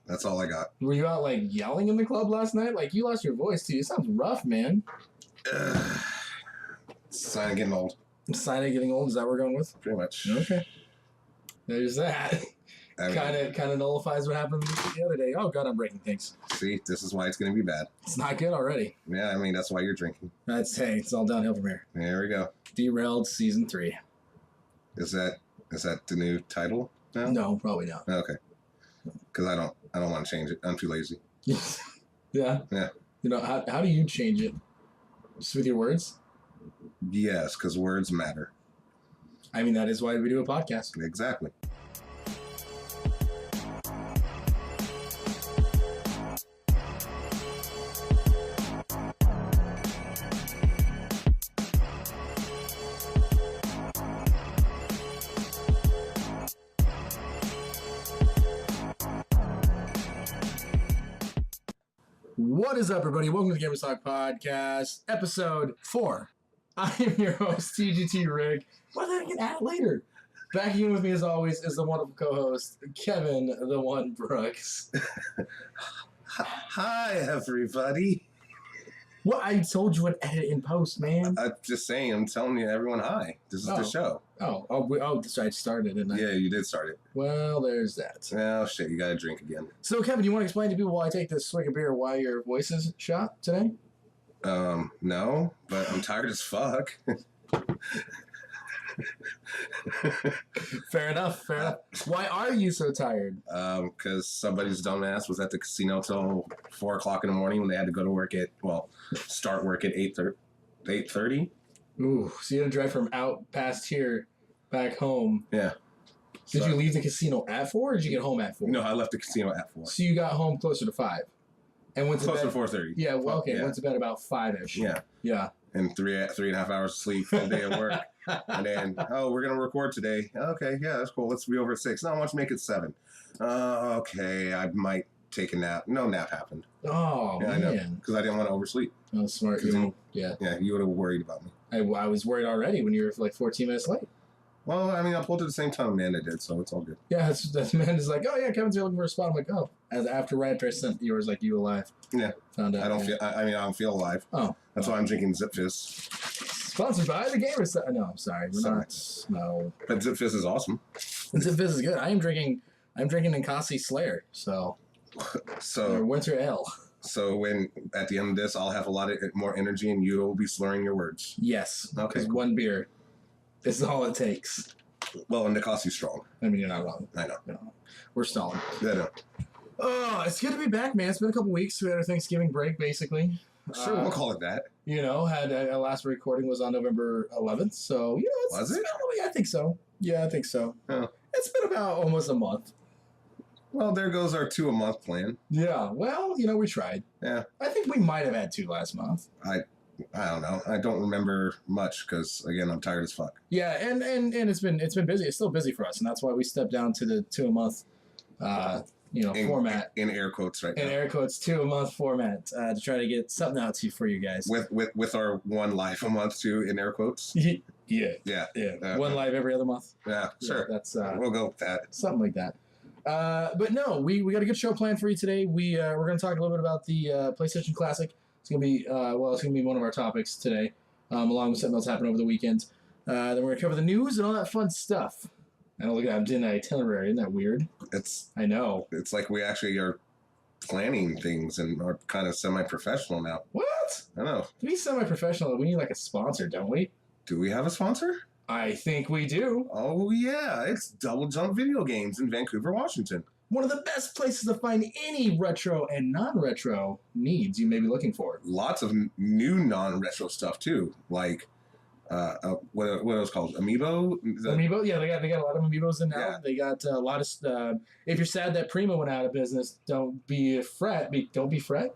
That's all I got. Were you out like yelling in the club last night? Like you lost your voice too. It sounds rough, man. Sign of getting old. Sign of getting old. Is that what we're going with? Pretty much. Okay. There's that. Kind of nullifies what happened the other day. Oh god, I'm breaking things. See, this is why it's going to be bad. It's not good already. Yeah, I mean that's why you're drinking. It's all downhill from here. There we go. Derailed season 3. Is that the new title now? No, probably not. Okay. Because I don't want to change it. I'm too lazy. Yeah. Yeah. You know how do you change it? Just with your words? Yes, because words matter. I mean, that is why we do a podcast. Exactly. What is up, everybody? Welcome to the Gamers Talk Podcast, episode 4. I am your host, TGT Rick. Why did I get at it later? Back in with me, as always, is the wonderful co-host, Kevin, the one Brooks. Hi, everybody. Well, I told you what edit in post, man. I'm just saying, I'm telling you, everyone, hi. This is the show. So I started, didn't I? Yeah, you did start it. Well, there's that. Oh, shit, you gotta drink again. So, Kevin, you want to explain to people why I take this swig of beer, why your voice is shot today? No, but I'm tired as fuck. Fair enough. Why are you so tired? Because somebody's dumbass was at the casino till 4 o'clock in the morning when they had to go to work start work at 8:30. Ooh, so you had to drive from out past here back home. Yeah. Did you leave the casino at 4 or did you get home at 4? No, I left the casino at 4. So you got home closer to 5. And went to closer bed. to 4:30. Yeah, well, okay. Yeah. Went to bed about 5-ish. Yeah. And 3.5 hours of sleep, full day at work. And then, we're going to record today. Okay, yeah, that's cool. Let's be over at 6. No, let's make it 7. Okay, I might take a nap. No nap happened. Oh, yeah, man. I know, because I didn't want to oversleep. Oh, smart. Yeah, you would have worried about me. I was worried already when you were like 14 minutes late. Well, I mean, I pulled at the same time Amanda did, so it's all good. Yeah, that's Amanda's like, oh, yeah, Kevin's here looking for a spot. I'm like, oh. Right after I sent yours, like, you alive. Yeah. Found out. I don't feel alive. Oh. That's why I'm drinking Zip Fizz. Sponsored by the Gamers. No, I'm sorry. We're not. No. But Zip Fizz is awesome. Zip Fizz is good. I'm drinking Ninkasi Slayer, so or Winter Ale. So when at the end of this, I'll have a lot more energy and you will be slurring your words. Yes. Okay. Because one beer is all it takes. Well, and Ninkasi's strong. I mean, you're not wrong. I know. No. We're stalling. Yeah, I know. Oh, it's good to be back, man. It's been a couple weeks. We had our Thanksgiving break, basically. Sure, we'll call it that. Had our last recording was on November 11th, so was it? I think so. Yeah, I think so. Oh. It's been about almost a month. Well, there goes our 2 a month plan. Yeah, well, we tried. Yeah. I think we might have had 2 last month. I don't know. I don't remember much because again, I'm tired as fuck. Yeah, and it's been busy. It's still busy for us, and that's why we stepped down to the 2 a month. Format in air quotes right now. In air quotes, 2 a month format to try to get something out for you guys. With our 1 live a month too in air quotes. Yeah. 1 live every other month. Yeah, sure. That's we'll go with that. Something like that. But no, we got a good show planned for you today. We're going to talk a little bit about the PlayStation Classic. It's going to be it's going to be one of our topics today, along with something else happened over the weekend. Then we're going to cover the news and all that fun stuff. And look at I'm doing an itinerary. Isn't that weird? I know. It's like we actually are planning things and are kind of semi-professional now. What? I know. To be semi-professional, we need like a sponsor, don't we? Do we have a sponsor? I think we do. Oh, yeah. It's Double Jump Video Games in Vancouver, Washington. One of the best places to find any retro and non-retro needs you may be looking for. Lots of new non-retro stuff, too. Like... what are those called? Amiibo? Amiibo? Yeah, they got a lot of Amiibos in now. Yeah. They got a lot of... if you're sad that Prima went out of business, don't be fret. Don't be fret?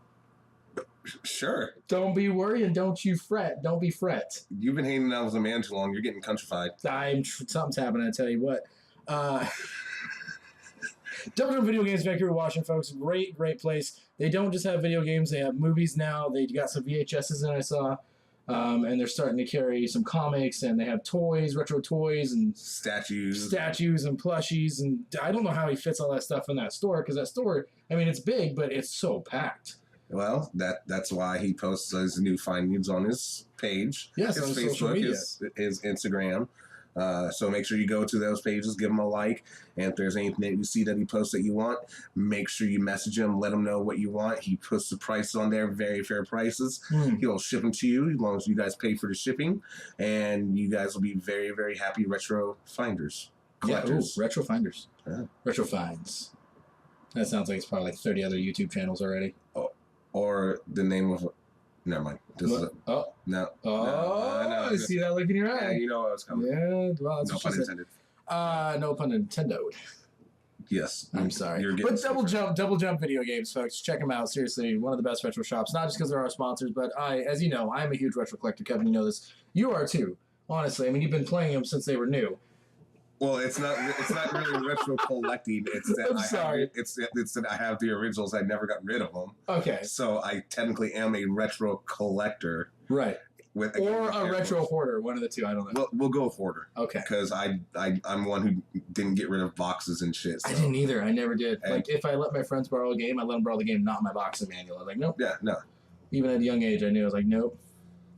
Sure. Don't be worried and don't you fret. Don't be fret. You've been hanging out with a man too long. You're getting countrified. Something's happening, I tell you what. Double Jump Video Games, Vancouver, Washington, folks. Great place. They don't just have video games. They have movies now. They got some VHSs in I saw. And they're starting to carry some comics, and they have toys, retro toys, and statues and plushies. And I don't know how he fits all that stuff in that store, because that store, I mean, it's big, but it's so packed. Well, that's why he posts his new findings on his page. Yes, his on Facebook, social media. his Instagram. So make sure you go to those pages, give him a like, and if there's anything that you see that he posts that you want, make sure you message him, let him know what you want. He puts the price on there, very fair prices. He'll ship them to you as long as you guys pay for the shipping, and you guys will be very, very happy retro finders, collectors. Yeah, retro finders. Yeah. Retro finds. That sounds like it's probably like 30 other YouTube channels already. Or the name of... Never mind. No. No, I see that look in your eye. Yeah, you know what was coming. Yeah, well, that's no pun intended. No pun intended. Yes. I'm sorry. But double jump video games, folks. Check them out. Seriously, one of the best retro shops. Not just because they're our sponsors, but as you know, I'm a huge retro collector. Kevin, you know this. You are too. Honestly, I mean, you've been playing them since they were new. Well, it's not really retro collecting. It's that I have the originals. I never got rid of them. Okay. So I technically am a retro collector. Right. Or a retro hoarder. One of the two. I don't know. We'll go hoarder. Okay. Because I'm one who didn't get rid of boxes and shit. So. I didn't either. I never did. And like if I let my friends borrow a game, I let them borrow the game, not my box and manual. I was like, nope. Yeah. No. Even at a young age, I knew. I was like, nope.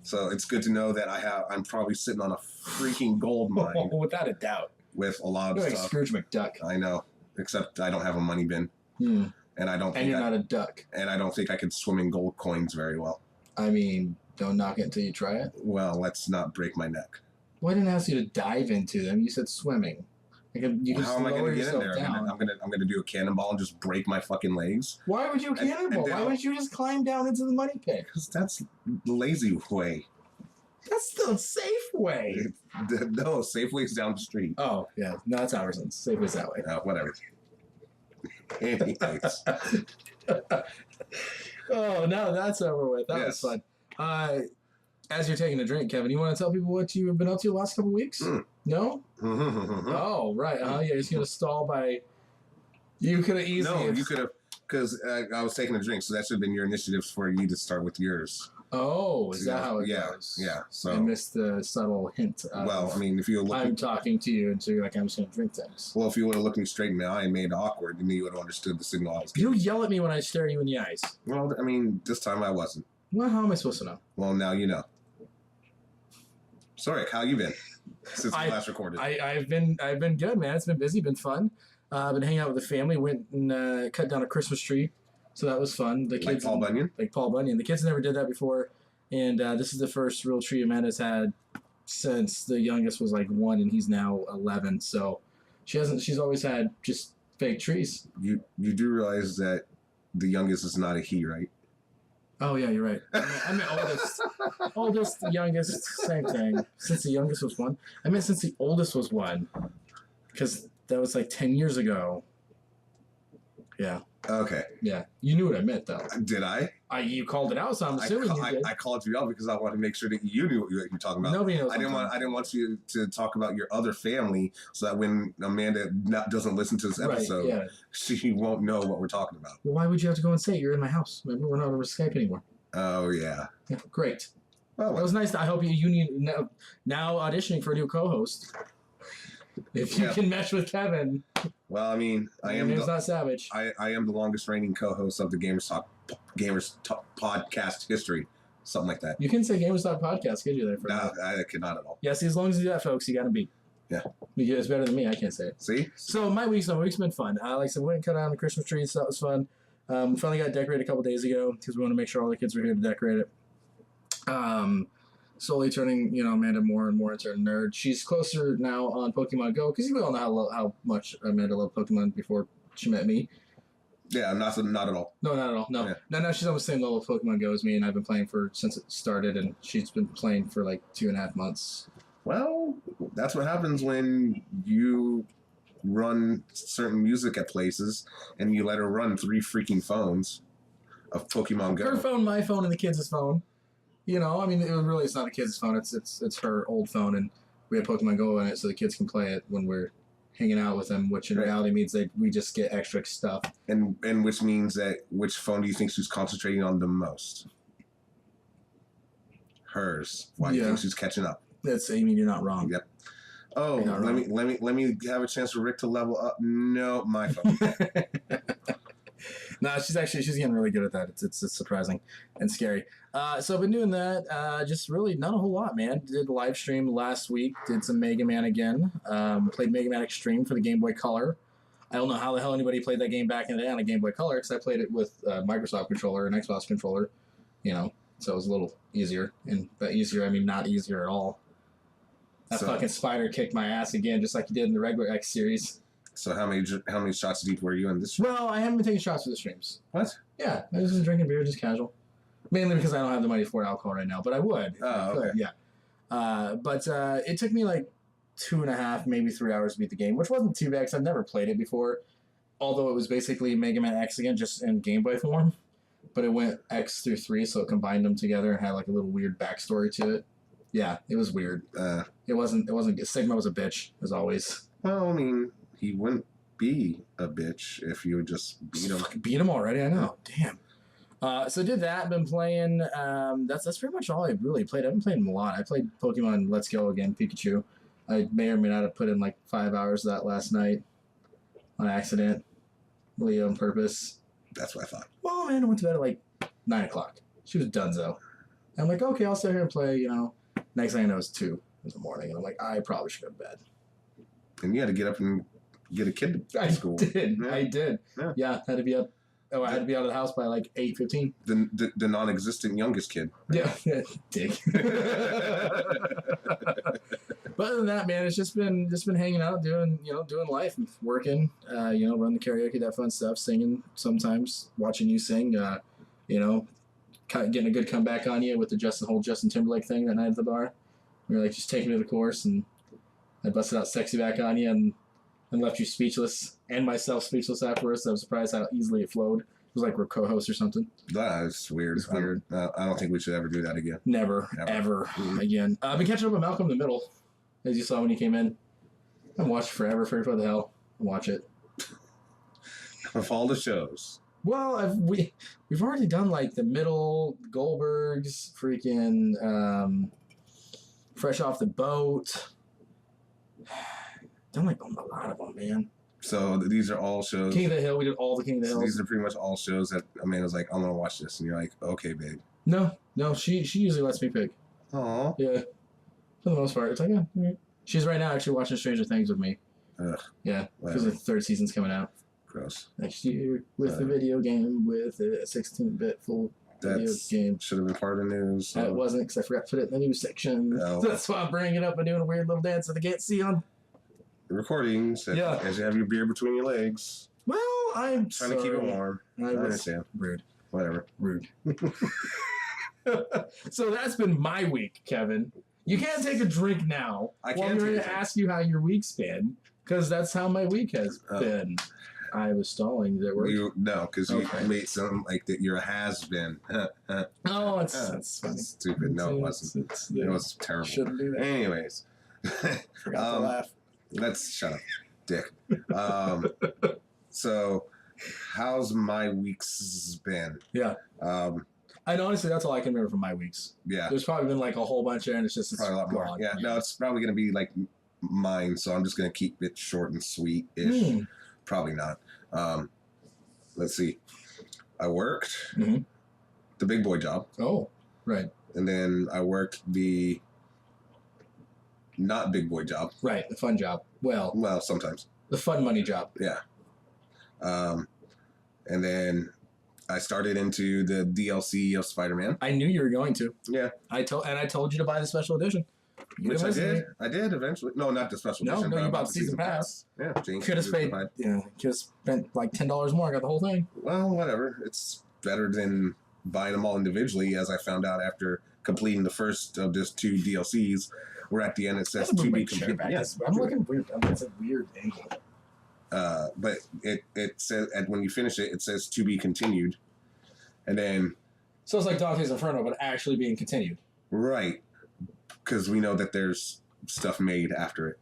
So it's good to know that I'm probably sitting on a freaking gold mine. Without a doubt. With a lot of You're stuff. Like Scrooge McDuck. I know, except I don't have a money bin, and I don't. And you're not a duck. And I don't think I can swim in gold coins very well. I mean, don't knock it until you try it. Well, let's not break my neck. Well, I didn't ask you to dive into them. You said swimming. You can how am I going to get in there? I'm gonna do a cannonball and just break my fucking legs. Why would you cannonball? Why wouldn't you just climb down into the money pit? Because that's the lazy way. That's the safe way. No, Safeway's down the street. Oh, yeah. No, that's Albertsons. Safeway's that way. Whatever. Anyways. Oh, now that's over with. That was fun. As you're taking a drink, Kevin, you want to tell people what you've been up to the last couple of weeks? No? Oh, right. Yeah, he's going to stall by... You could have easily... No, you could have... Because I was taking a drink, so that should have been your initiative for you to start with yours. Oh, is that how it goes? Yeah. So I missed the subtle hint. Well, I mean, if you look, I'm talking to you, and so you're like, I'm just going to drink things. Well, if you would have looked me straight in the eye and made it awkward, then you would have understood the signal I was giving. You yell at me when I stare you in the eyes. Well, I mean, this time I wasn't. Well, how am I supposed to know? Well, now you know. Sorry, how you been since we last recorded? I've been good, man. It's been busy, been fun. I've been hanging out with the family. Went and cut down a Christmas tree, so that was fun. The kids, like Paul Bunyan. Like Paul Bunyan. The kids never did that before. And this is the first real tree Amanda's had since the youngest was like 1 and he's now 11. So she's always had just fake trees. You do realize that the youngest is not a he, right? Oh, yeah, you're right. I meant oldest. Oldest, youngest, same thing. Since the youngest was 1. I meant since the oldest was 1. Because that was like 10 years ago. Yeah. Okay. Yeah. You knew what I meant, though. Did I? You called it out, so I'm assuming you did. I called you out because I wanted to make sure that you knew what you were talking about. Nobody knows. I didn't want you to talk about your other family, so that when Amanda doesn't listen to this episode, she won't know what we're talking about. Well, why would you have to go and say it? You're in my house. Remember, we're not over Skype anymore. Oh yeah. Great. Well, that was nice. I hope you need now auditioning for a new co-host. If you can mesh with Kevin. Well, I mean, name's not Savage. I am the longest reigning co-host of the Gamers Talk podcast history, something like that. You can say Gamers Talk podcast, could you? There for no, I cannot at all. Yeah, see, as long as you do that, folks, you got to beat. Yeah, it's better than me. I can't say it. See. So my week's been fun. Like I said, we went and cut down the Christmas tree, so that was fun. We finally got decorated a couple days ago because we want to make sure all the kids were here to decorate it. Slowly turning, Amanda more and more into a nerd. She's closer now on Pokemon Go because you all know how much Amanda loved Pokemon before she met me. Yeah, not at all. No, not at all. No, no, she's on the same level of Pokemon Go as me, and I've been playing since it started, and she's been playing for like 2.5 months. Well, that's what happens when you run certain music at places, and you let her run 3 freaking phones of Pokemon Go. Her phone, my phone, and the kids' phone. I mean, it's not the kids' phone. It's her old phone, and we have Pokemon Go in it, so the kids can play it when we're hanging out with them. Which in reality means that we just get extra stuff. And which means that which phone do you think she's concentrating on the most? hers. Why do you think she's catching up? You're not wrong. Yep. Oh, let me have a chance for Rick to level up. No, my fault. No, she's getting really good at that. It's surprising and scary. So I've been doing that. Just really not a whole lot, man. Did a live stream last week. Did some Mega Man again. Played Mega Man Extreme for the Game Boy Color. I don't know how the hell anybody played that game back in the day on a Game Boy Color because I played it with a Microsoft controller and Xbox controller. So it was a little easier. And by easier, I mean not easier at all. That fucking spider kicked my ass again, just like he did in the regular X series. So how many shots deep were you in this? Well, I haven't been taking shots for the streams. What? Yeah, I was just drinking beer, just casual. Mainly because I don't have the money to afford alcohol right now, but I would. Okay. Yeah. But it took me like 2.5, maybe 3 hours to beat the game, which wasn't too bad because I've never played it before. Although it was basically Mega Man X again, just in Game Boy form. But it went X through 3, so it combined them together and had like a little weird backstory to it. Yeah, it was weird. It wasn't good. Sigma was a bitch, as always. Well, I mean, he wouldn't be a bitch if you would just beat him. Beat him already, I know. Damn. So I did that. Been playing. That's pretty much all I really played. I've been playing a lot. I played Pokemon Let's Go again, Pikachu. I may or may not have put in like 5 hours of that last night on accident, really on purpose. That's what I thought. Well, man, I went to bed at like 9 o'clock. She was donezo. I'm like, okay, I'll sit here and play. Next thing I know, it's 2 in the morning, and I'm like, I probably should go to bed. And you had to get up and get a kid to school. I did. Yeah, had to be up. Oh, I had to be out of the house by like 8:15. The non-existent youngest kid. Yeah, dick. But other than that, man, it's just been hanging out, doing life, working, run the karaoke, that fun stuff, singing sometimes, watching you sing, getting a good comeback on you with the Justin Timberlake thing that night at the bar. We were like just taking me to the course, and I busted out sexy back on you and left you speechless and myself speechless afterwards. I was surprised how easily it flowed. It was like we're co-hosts or something. That's weird. It's weird. I don't think we should ever do that again. Never. Ever again. I've been catching up with Malcolm in the Middle, as you saw when he came in. I've watched it forever. Figured what the hell. I'll watch it. Of all the shows. Well, we've already done like the Middle, Goldbergs, freaking Fresh Off the Boat. Done like a lot of them, man. So these are all shows. King of the Hill, we did all the King of the Hills. These are pretty much all shows that Amanda's like, I'm gonna watch this, and you're like, okay, babe. No, she usually lets me pick. Aw. Yeah, for the most part, it's like she's right now actually watching Stranger Things with me. Ugh. Yeah, because the 3rd season's coming out gross next year with the video game with a 16-bit full video game. Should have been part of the news. So. That wasn't because I forgot to put it in the news section. No. So that's why I'm bringing it up and doing a weird little dance that they can't see on recordings as you have your beer between your legs. Well, I'm trying to keep it warm. I understand. Rude. Whatever. Rude. So that's been my week, Kevin. You can't take a drink now. I'm going to ask you how your week's been, because that's how my week has been. I was stalling. That work? No, because you made something like that. You're a has-been. Oh, that's funny. Stupid. No, it wasn't. It was terrible. Shouldn't do that. Anyways. Forgot to laugh. Let's shut up, dick. So, how's my week's been? Yeah. And honestly, that's all I can remember from my weeks. Yeah. There's probably been like a whole bunch there, and it's probably a lot more. Yeah. No, it's probably going to be like mine, so I'm just going to keep it short and sweet-ish. Probably not. Let's see. I worked the big boy job. Oh, right. And then I worked the not big boy job. Right, the fun job. Well, sometimes. The fun money job. Yeah. And then I started into the DLC of Spider-Man. I knew you were going to. Yeah. I told you to buy the special edition. Which I did. I did eventually. No, not the special edition. No, you bought the season pass. Yeah. Could have spent like $10 more. I got the whole thing. Well, whatever. It's better than buying them all individually, as I found out after completing the first of just 2 DLCs. Where at the end it says to be continued. Yes, I'm looking weird. It's a weird angle. But it says when you finish it, it says to be continued, and then. So it's like Dante's Inferno, but actually being continued. Right, because we know that there's stuff made after it,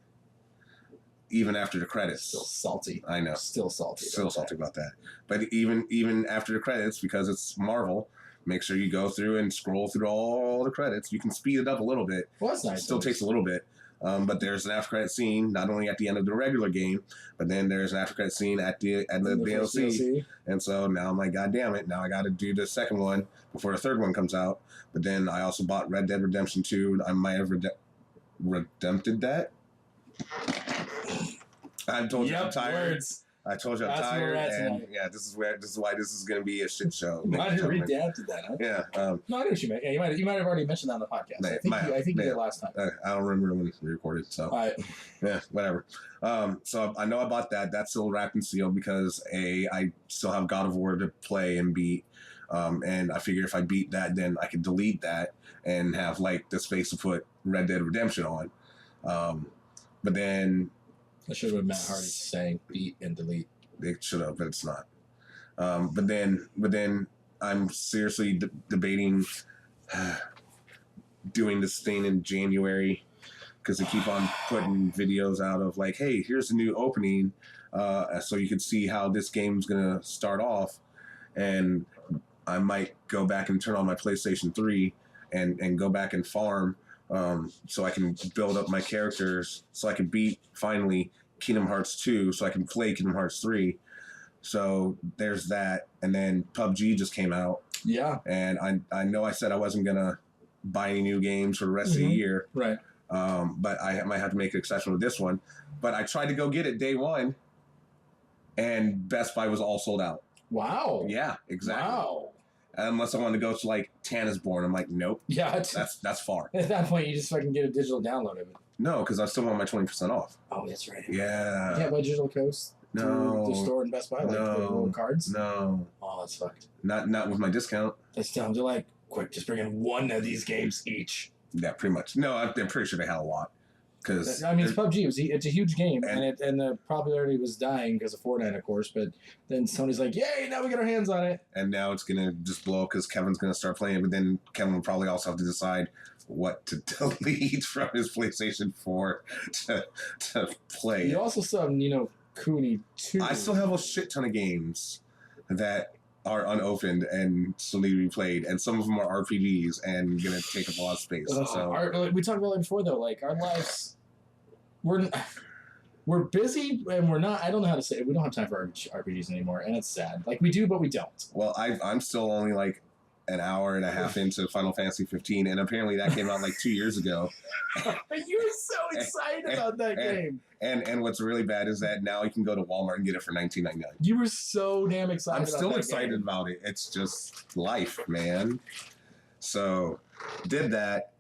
even after the credits. Still salty. I know. Still salty. Still salty about that. But even after the credits, because it's Marvel, make sure you go through and scroll through all the credits. You can speed it up a little bit. Well, that's nice. It still takes a little bit. But there's an after credit scene not only at the end of the regular game, but then there's an after credit scene at the DLC. And so now I'm like, God damn it! Now I got to do the second one before the third one comes out. But then I also bought Red Dead Redemption 2. I might have redempted that. I told you I'm tired. Words. I told you I'm tired, and yeah, this is why this is going to be a shit show. Might have redacted that, huh? Yeah. No, I know what you meant. Yeah, you might have already mentioned that on the podcast. I think you did last time. I don't remember when we recorded, so yeah, whatever. So I know I bought that. That's still wrapped and sealed because I still have God of War to play and beat. And I figure if I beat that, then I can delete that and have like the space to put Red Dead Redemption on. But then. That should have been Matt Hardy saying beat and delete. It should have, but it's not. But then I'm seriously debating doing this thing in January because they keep on putting videos out of like, hey, here's a new opening, so you can see how this game's gonna start off, and I might go back and turn on my PlayStation 3 and go back and farm. So I can build up my characters, so I can beat finally Kingdom Hearts 2, so I can play Kingdom Hearts 3. So there's that, and then PUBG just came out. Yeah. And I know I said I wasn't gonna buy any new games for the rest of the year. Right. But I might have to make an exception with this one. But I tried to go get it day one, and Best Buy was all sold out. Wow. Yeah, exactly. Wow. Unless I wanted to go to like Tannisborn, I'm like, nope. Yeah, that's far. At that point, you just fucking get a digital download of it. No, because I still want my 20% off. Oh, that's right. Yeah. You can't buy digital codes. No. To store in Best Buy, like the little cards. No. Oh, that's fucked. Not with my discount. That's dumb. They're like, quick, just bring in one of these games each. Yeah, pretty much. No, I'm pretty sure they had a lot. Cause I mean, it's PUBG. It's a huge game, and the popularity was dying because of Fortnite, of course. But then Sony's like, "Yay! Now we get our hands on it." And now it's gonna just blow because Kevin's gonna start playing. But then Kevin will probably also have to decide what to delete from his PlayStation 4 to play. You also still have Nino Kuni 2. I still have a shit ton of games that are unopened and still need to be played, and some of them are RPGs and gonna take up a lot of space. So we talked about it before, though. Like our lives, we're busy and we're not. I don't know how to say it. We don't have time for RPGs anymore, and it's sad. Like we do, but we don't. Well, I'm still only like an hour and a half into Final Fantasy 15, and apparently that came out like 2 years ago. You were so excited about that game. And what's really bad is that now you can go to Walmart and get it for $19.99. You were so damn excited. I'm still excited about it. It's just life, man. So did that.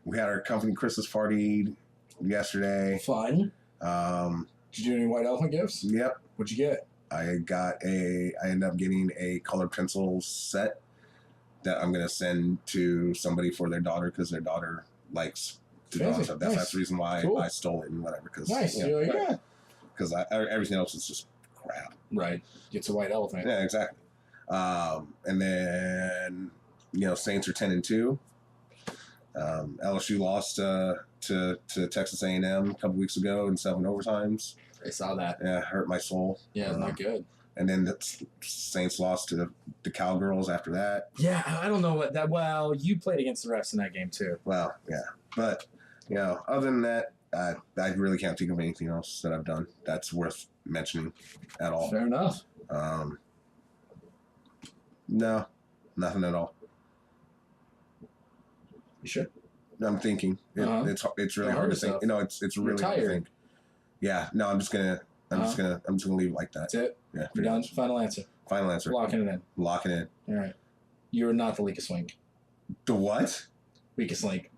We had our company Christmas party yesterday. Fun. Did you do any white elephant gifts? Yep. What'd you get? I ended up getting a colored pencil set that I'm gonna send to somebody for their daughter because their daughter likes to draw stuff. That's the reason why I stole it and whatever. Cause, nice. Yeah. Because everything else is just crap. Right. It's a white elephant. Yeah, exactly. And then Saints are 10-2. LSU lost to Texas A&M a couple weeks ago in 7 overtimes. I saw that. Yeah, hurt my soul. Yeah, it's not good. And then the Saints lost to the Cowgirls after that. Yeah, I don't know what that. Well, you played against the refs in that game too. Well, yeah, but other than that, I really can't think of anything else that I've done that's worth mentioning at all. Fair enough. No, nothing at all. You sure? I'm thinking. It's really hard to think. It's really hard to think. Yeah. No, I'm just gonna leave it like that. That's it. Yeah. You're done. Final answer. Final answer. Locking it in. Lock it in. All right. You're not the weakest link. The what? Weakest link.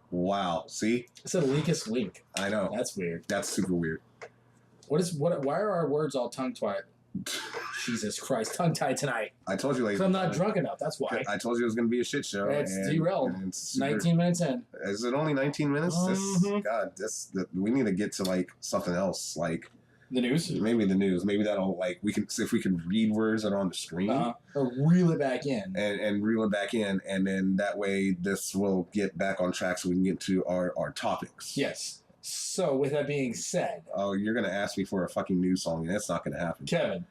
Wow. See? I said weakest link. I know. That's weird. That's super weird. Why are our words all tongue-tied? Jesus Christ, tongue-tied tonight. I told you, ladies. I'm not drunk enough. That's why. I told you it was going to be a shit show. It's derailed. 19 minutes in. Is it only 19 minutes? Mm-hmm. We need to get to like something else, like the news. Maybe the news. Maybe that'll if we can read words that are on the screen, or reel it back in, and reel it back in, and then that way this will get back on track so we can get to our topics. Yes. So with that being said, you're going to ask me for a fucking news song, and that's not going to happen, Kevin.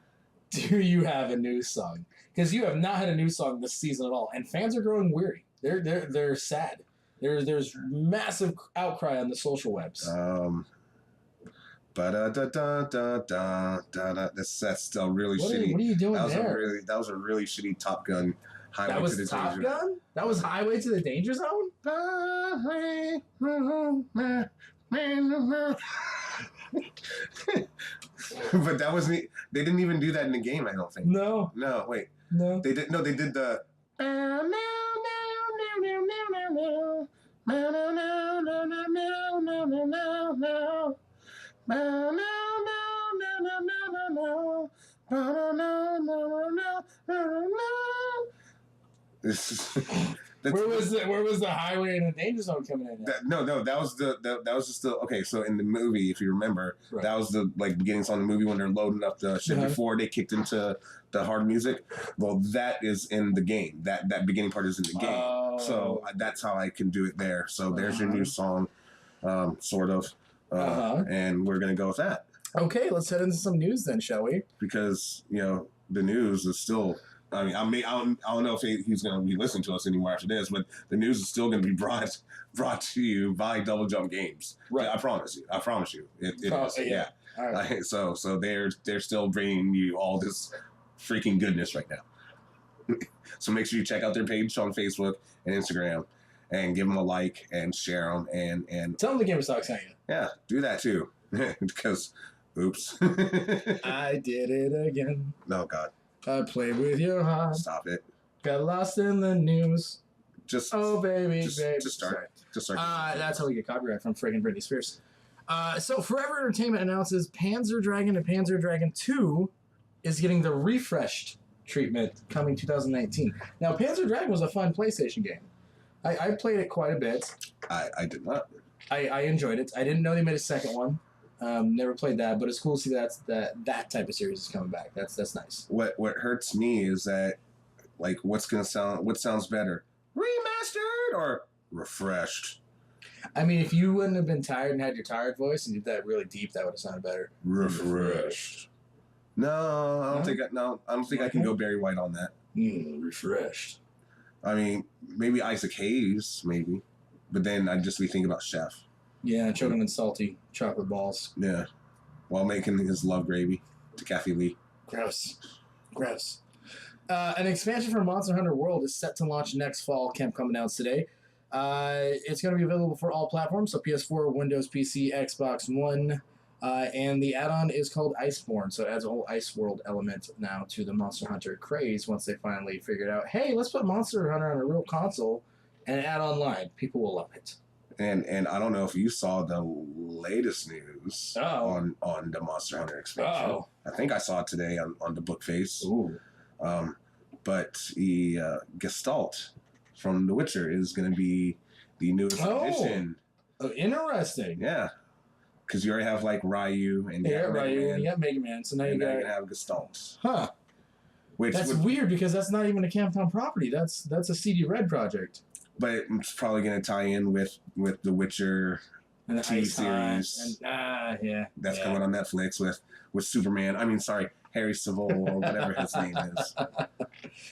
Do you have a news song? Because you have not had a news song this season at all, and fans are growing weary. They're sad. There's massive outcry on the social webs. That's still really shitty. What are you doing that was a really shitty Top Gun. That was Top Gun? That was Highway to the Danger Zone? But that wasn't. They didn't even do that in the game. I don't think. No. No. Wait. No. They did. No. They did the. Where was the Highway and the Danger Zone coming in? That was just the okay. So in the movie, if you remember, right. That was the beginning song of the movie when they're loading up the shit before they kicked into the hard music. Well, that is in the game. That beginning part is in the game. So that's how I can do it there. So there's your new song, sort of, and we're gonna go with that. Okay, let's head into some news then, shall we? Because the news is still. I mean, I don't know if he's going to be listening to us anymore after this, but the news is still going to be brought to you by Double Jump Games. Right. I promise you. It is. Yeah. All right. So they're still bringing you all this freaking goodness right now. So make sure you check out their page on Facebook and Instagram, and give them a like and share them and tell them the Gamer Talk sent you. Yeah, do that too, because oops. I did it again. Oh God. I played with your heart. Stop it. Got lost in the news. Just baby. Just start. That's how we get copyright from friggin' Britney Spears. So Forever Entertainment announces Panzer Dragoon and Panzer Dragoon 2 is getting the refreshed treatment coming 2019. Now, Panzer Dragoon was a fun PlayStation game. I played it quite a bit. I did not. I enjoyed it. I didn't know they made a second one. Never played that, but it's cool to see that type of series is coming back. That's nice. What hurts me is that, what sounds better, remastered or refreshed? I mean, if you wouldn't have been tired and had your tired voice and did that really deep, that would have sounded better. Refreshed. No, I don't think I can go Barry White on that. Refreshed. I mean, maybe Isaac Hayes, maybe, but then I'd just be thinking about Chef. Yeah, choking on salty chocolate balls. Yeah, while making his love gravy to Kathy Lee. Gross. An expansion for Monster Hunter World is set to launch next fall. Capcom announced today. It's going to be available for all platforms, so PS4, Windows, PC, Xbox One, and the add-on is called Iceborne, so it adds a whole Ice World element now to the Monster Hunter craze once they finally figured out, hey, let's put Monster Hunter on a real console and add online. People will love it. And I don't know if you saw the latest news on the Monster Hunter expansion. Oh. I think I saw it today on the book face. Ooh. But the Gestalt from The Witcher is going to be the newest addition. Oh, interesting. Yeah. Because you already have Ryu and Ryu and you got Mega Man, so now you're going to have Gestalt. Huh. That's weird because that's not even a Capcom property. That's a CD Red project. But it's probably going to tie in with The Witcher and the TV series. Yeah. That's coming on Netflix with Superman. I mean, sorry, Harry Civil or whatever his name is.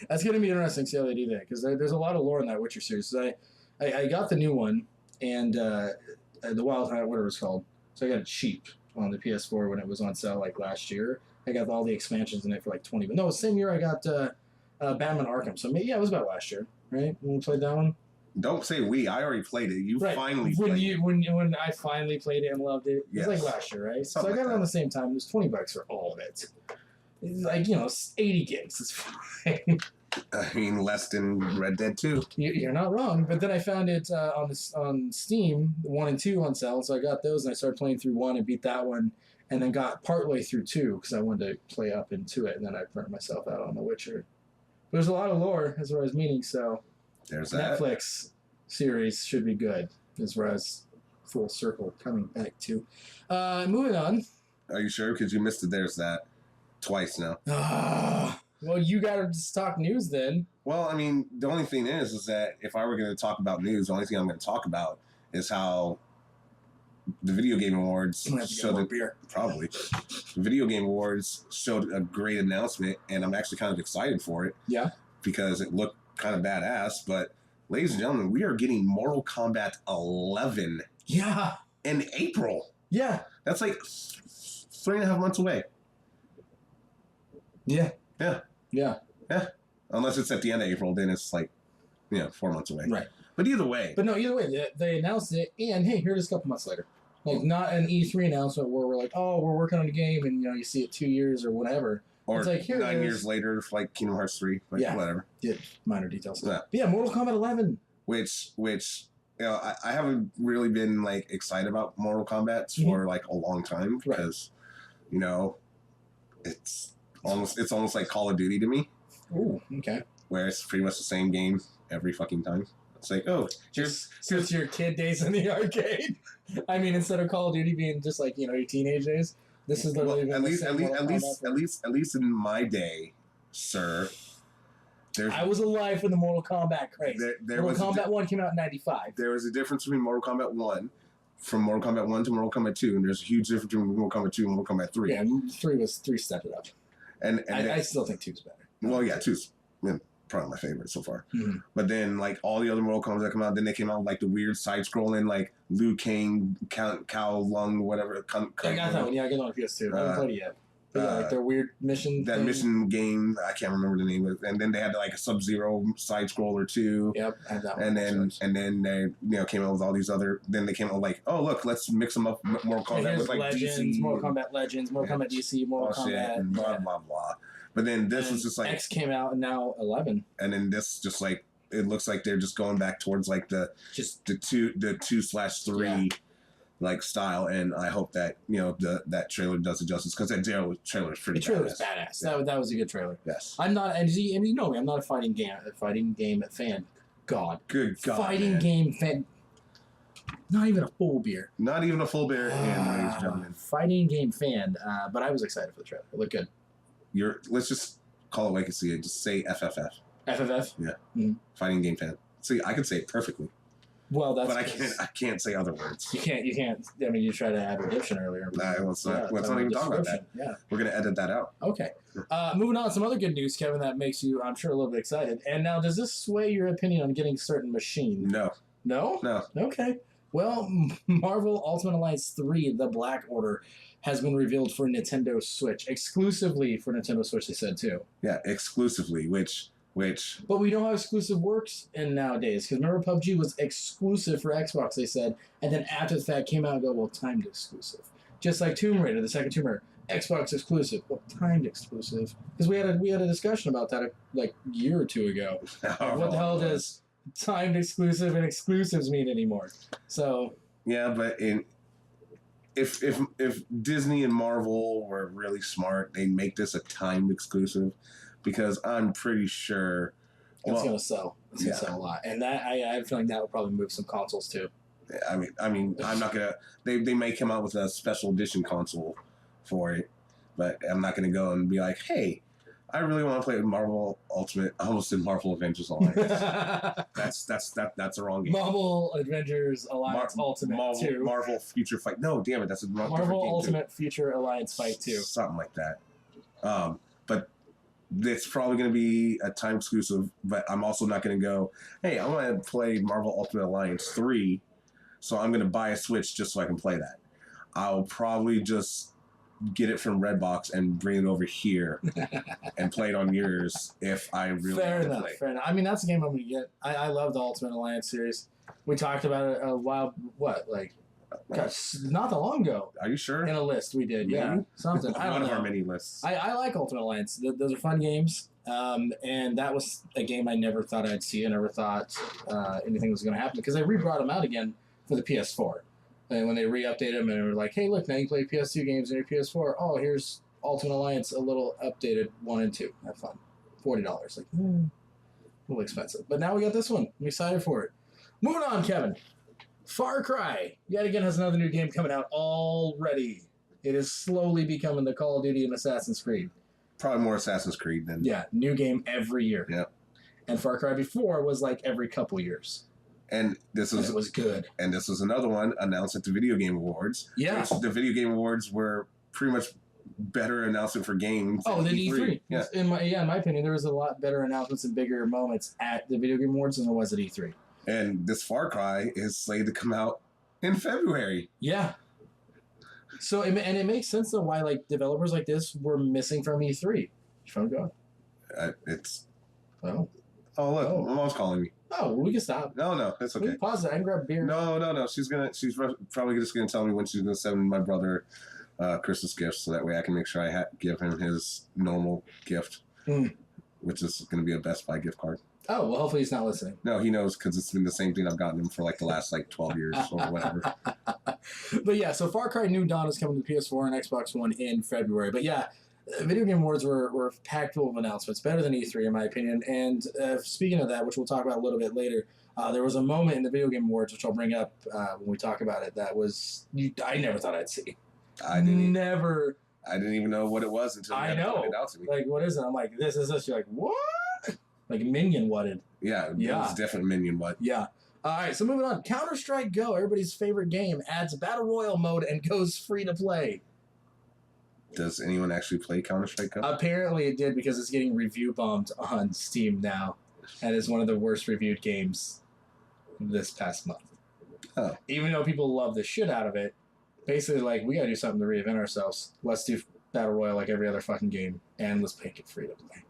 That's going to be interesting to see how they do that because there's a lot of lore in that Witcher series. So I got the new one and the Wild Hunt, whatever it's called. So I got it cheap on the PS4 when it was on sale last year. I got all the expansions in it for $20. But no, same year I got Batman Arkham. So maybe, it was about last year, right? When we played that one. Don't say we. I already played it. You finally played it. When I finally played it and loved it. It was last year, right? Something so I got it on the same time. It was $20 for all of it. It's 80 gigs. It's fine. I mean, less than Red Dead 2. You're not wrong. But then I found it on Steam, 1 and 2 on sale. So I got those and I started playing through 1 and beat that one. And then got partway through 2 because I wanted to play up into it. And then I burnt myself out on The Witcher. But there's a lot of lore, is what I was meaning. So there's that. Netflix series should be good, is where I was full circle coming back to. Moving on. Are you sure? Because you missed it. There's that twice now. Well, you got to just talk news then. Well, I mean, the only thing is that if I were going to talk about news, the only thing I'm going to talk about is how the Video Game Awards I'm gonna have to get more beer. Probably. The Video Game Awards showed a great announcement, and I'm actually kind of excited for it. Yeah. Because it looked kind of badass. But, ladies and gentlemen, we are getting Mortal Kombat 11 in April. Yeah. That's like 3.5 months away. Yeah. Yeah. Yeah. Yeah. Unless it's at the end of April, then it's like, 4 months away. Right. But either way. They announced it, and hey, here it is a couple months later. Like, not an E3 announcement where we're like, oh, we're working on a game, and, you see it 2 years or whatever. Or it's like, here 9 years later, like Kingdom Hearts 3. But whatever. Yeah, minor details. Yeah. But yeah, Mortal Kombat 11. Which I haven't really been, like, excited about Mortal Kombat for, like, a long time. Because, it's almost like Call of Duty to me. Ooh, okay. Where it's pretty much the same game every fucking time. It's like, here's your kid days in the arcade. I mean, instead of Call of Duty being just like, your teenage days, this is literally at least in my day, sir. I was alive for the Mortal Kombat craze. Mortal Kombat 1 came out in 95. There was a difference between Mortal Kombat 1 from Mortal Kombat 1 to Mortal Kombat 2, and there's a huge difference between Mortal Kombat 2 and Mortal Kombat 3. Yeah, 3 stepped it up. And I still think 2's better. Well, yeah, 2's probably my favorite so far. Mm-hmm. But then, like, all the other Mortal Kombat that come out, then they came out with, like, the weird side-scrolling, like, Liu Kang, Cao Lung, whatever. I got that one. Yeah, I got it on PS2. I haven't played it yet. But like their weird mission. That mission game, I can't remember the name of it. And then they had like a Sub-Zero side-scroller too. Yep, I had that one. And then they came out with all these other. Then they came out like, oh look, let's mix them up. Mortal Kombat with like Legends, DC, Mortal Kombat Legends, Mortal Kombat DC, Mortal Kombat, and blah blah blah. But then this was just like X came out and now 11. And then this just like it looks like they're just going back towards like the 2/3 like style, and I hope that that trailer does it justice because that trailer is pretty. The trailer was badass. Yeah. That was a good trailer. Yes. I'm not, and you know me, I'm not a fighting game fan. Good God. Fighting game fan. Not even a full beer. Not even a full beer, ladies and gentlemen. Fighting game fan, but I was excited for the trailer. It looked good. Let's just call it like you see it. Just say FFF. FFF. Yeah. Mm-hmm. Fighting game fan. See, I can say it perfectly. Well, that's. But I can't say other words. You can't. I mean, you tried to add redemption earlier. Let's not even talk about that. Yeah. We're gonna edit that out. Okay. Moving on, some other good news, Kevin, that makes you, I'm sure, a little bit excited. And now, does this sway your opinion on getting certain machine? No. No? No. Okay. Well, Marvel Ultimate Alliance 3, The Black Order, has been revealed for Nintendo Switch. Exclusively for Nintendo Switch, they said, too. Yeah, exclusively, which... But we know how exclusive works in nowadays. Because remember, PUBG was exclusive for Xbox, they said. And then after the fact came out and go, well, timed exclusive. Just like Tomb Raider, the second Tomb Raider. Xbox exclusive. Well, timed exclusive. Because we had a discussion about that like a year or two ago. What the hell does timed exclusive and exclusives mean anymore? So... Yeah, but if Disney and Marvel were really smart, they'd make this a timed exclusive. Because I'm pretty sure it's going to sell. It's going to sell a lot, and that I have a feeling that will probably move some consoles too. I mean, I'm not gonna. They may come out with a special edition console for it, but I'm not gonna go and be like, hey, I really want to play Marvel Ultimate. I almost said Marvel Avengers Alliance. that's the wrong game. Marvel Avengers Alliance Ultimate 2. Marvel Future Fight. No, damn it, that's a Marvel Ultimate Future Alliance Fight 2. Something like that. But it's probably going to be a time exclusive, but I'm also not going to go, hey, I want to play Marvel Ultimate Alliance 3, so I'm going to buy a Switch just so I can play that. I'll probably just get it from Redbox and bring it over here and play it on yours if I really Fair enough. I mean, that's a game I'm going to get. I love the Ultimate Alliance series. We talked about it a while, gosh, not that long ago. Are you sure? In a list we did, yeah. Something. I don't know. One of our many lists. I like Ultimate Alliance. Those are fun games. And that was a game I never thought I'd see. I never thought anything was going to happen because they re-brought them out again for the PS4. And when they re-updated them and they were like, hey, look, now you play PS2 games on your PS4. Oh, here's Ultimate Alliance, a little updated 1 and 2. Have fun. $40. Like, a little expensive. But now we got this one. I'm excited for it. Moving on, Kevin. Far Cry, yet again, has another new game coming out already. It is slowly becoming the Call of Duty and Assassin's Creed. Probably more Assassin's Creed than... Yeah, new game every year. Yeah. And Far Cry before was like every couple years. And this was it was good. And this was another one announced at the Video Game Awards. Yeah. The Video Game Awards were pretty much better announcement for games. Oh, than E3. Yeah. In my opinion, there was a lot better announcements and bigger moments at the Video Game Awards than there was at E3. And this Far Cry is slated to come out in February. Yeah. So, and it makes sense though why like developers like this were missing from E3. Your phone going? It's. Oh. Oh look, my mom's calling me. Oh, well, we can stop. No, it's okay. We can pause it. I can grab beer. No. She's probably just gonna tell me when she's gonna send my brother Christmas gifts, so that way I can make sure I give him his normal gift, which is gonna be a Best Buy gift card. Oh, well, hopefully he's not listening. No, he knows because it's been the same thing I've gotten him for like the last 12 years or whatever. But yeah, so Far Cry New Dawn is coming to PS4 and Xbox One in February. But yeah, Video Game Awards were packed full of announcements, better than E3 in my opinion. And speaking of that, which we'll talk about a little bit later, there was a moment in the Video Game Awards, which I'll bring up when we talk about it, that was I never thought I'd see. I didn't even know what it was until you pointed it out to me. Like, what is it? I'm like, this is this. You're like, what? Like Minion whatted. Yeah, it was definitely Minion what. Yeah. All right, so moving on. Counter-Strike Go, everybody's favorite game, adds Battle Royale mode and goes free to play. Does anyone actually play Counter-Strike Go? Apparently it did because it's getting review bombed on Steam now. And is one of the worst reviewed games this past month. Oh. Even though people love the shit out of it, basically like, we gotta do something to reinvent ourselves. Let's do Battle Royale like every other fucking game, and let's make it free to play.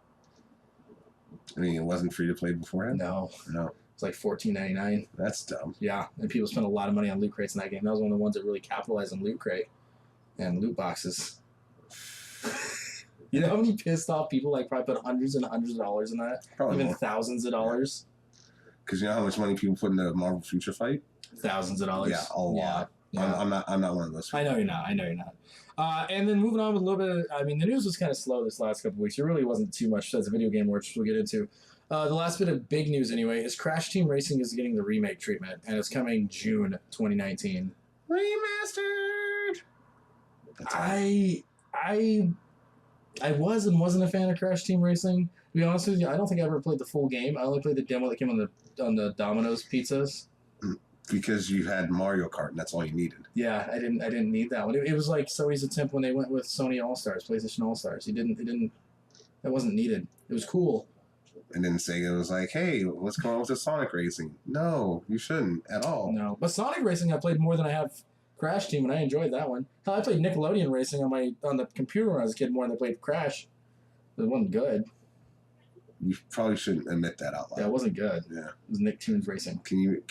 I mean, it wasn't free to play beforehand? No. No. It's like $14.99. That's dumb. Yeah, and people spent a lot of money on loot crates in that game. That was one of the ones that really capitalized on loot crate and loot boxes. You know how many pissed off people like probably put hundreds and hundreds of dollars in that? Probably even more. Thousands of dollars. Because you know how much money people put in the Marvel Future Fight? Thousands of dollars. Yeah, a lot. Yeah. I'm not one of those people. I know you're not. And then moving on with a little bit of, the news was kind of slow this last couple of weeks. There really wasn't too much besides the video game, which we'll get into. The last bit of big news, anyway, is Crash Team Racing is getting the remake treatment, and it's coming June 2019. Remastered! I was and wasn't a fan of Crash Team Racing. To be honest with you, I don't think I ever played the full game. I only played the demo that came on the Domino's pizzas. Because you had Mario Kart, and that's all you needed. Yeah, I didn't need that one. It was like Sony's attempt when they went with Sony All-Stars, PlayStation All-Stars. That wasn't needed. It was cool. And then Sega was like, hey, let's come on with the Sonic Racing. No, you shouldn't at all. No. But Sonic Racing I played more than I have Crash Team, and I enjoyed that one. Hell, I played Nickelodeon Racing on the computer when I was a kid more than I played Crash. It wasn't good. You probably shouldn't admit that out loud. Yeah, it wasn't good. Yeah. It was Nicktoons Racing. Can you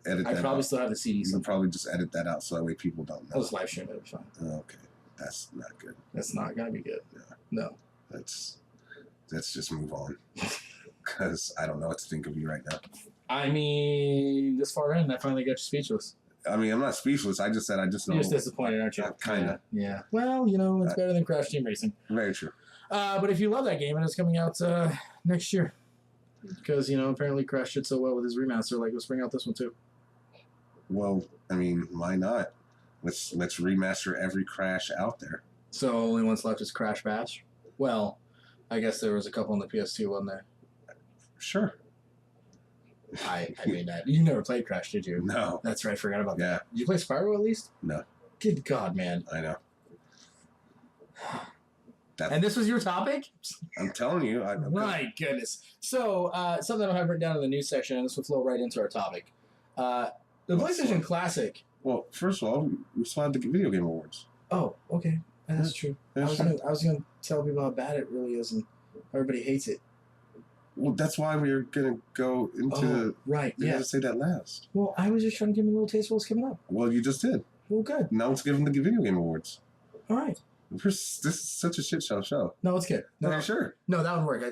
edit that out? I probably still have the CD. You can probably just edit that out so that way people don't know. I'll just live stream it. It'll be fine. Okay. That's not good. That's not going to be good. Yeah. No. Let's just move on. Because I don't know what to think of you right now. I mean, this far in, I finally got you speechless. I mean, I'm not speechless. I just said I just know. You're just disappointed, aren't you? Kind of. Yeah. Well, it's better than Crash Team Racing. Very true. But if you love that game, and it's coming out next year. Because, apparently Crash did so well with his remaster. Like, let's bring out this one, too. Well, I mean, why not? Let's remaster every Crash out there. So only one's left is Crash Bash? Well, I guess there was a couple on the PS2, wasn't there? Sure. I mean that. You never played Crash, did you? No. That's right, I forgot about Yeah. that. Did you play Spyro at least? No. Good God, man. I know. And this was your topic? I'm telling you. My goodness. So, something I have written down in the news section, and this will flow right into our topic. The PlayStation Classic. Well, first of all, we still had the Video Game Awards. Oh, okay. That's true. I was gonna tell people how bad it really is, and everybody hates it. Well, that's why we're gonna go into. Right. You Yeah. gotta say that last. Well, I was just trying to give them a little taste of what's coming up. Well, you just did. Well, good. Now let's give them the Video Game Awards. All right. This is such a shit show. No, it's good. No, Are you sure? No, that would work.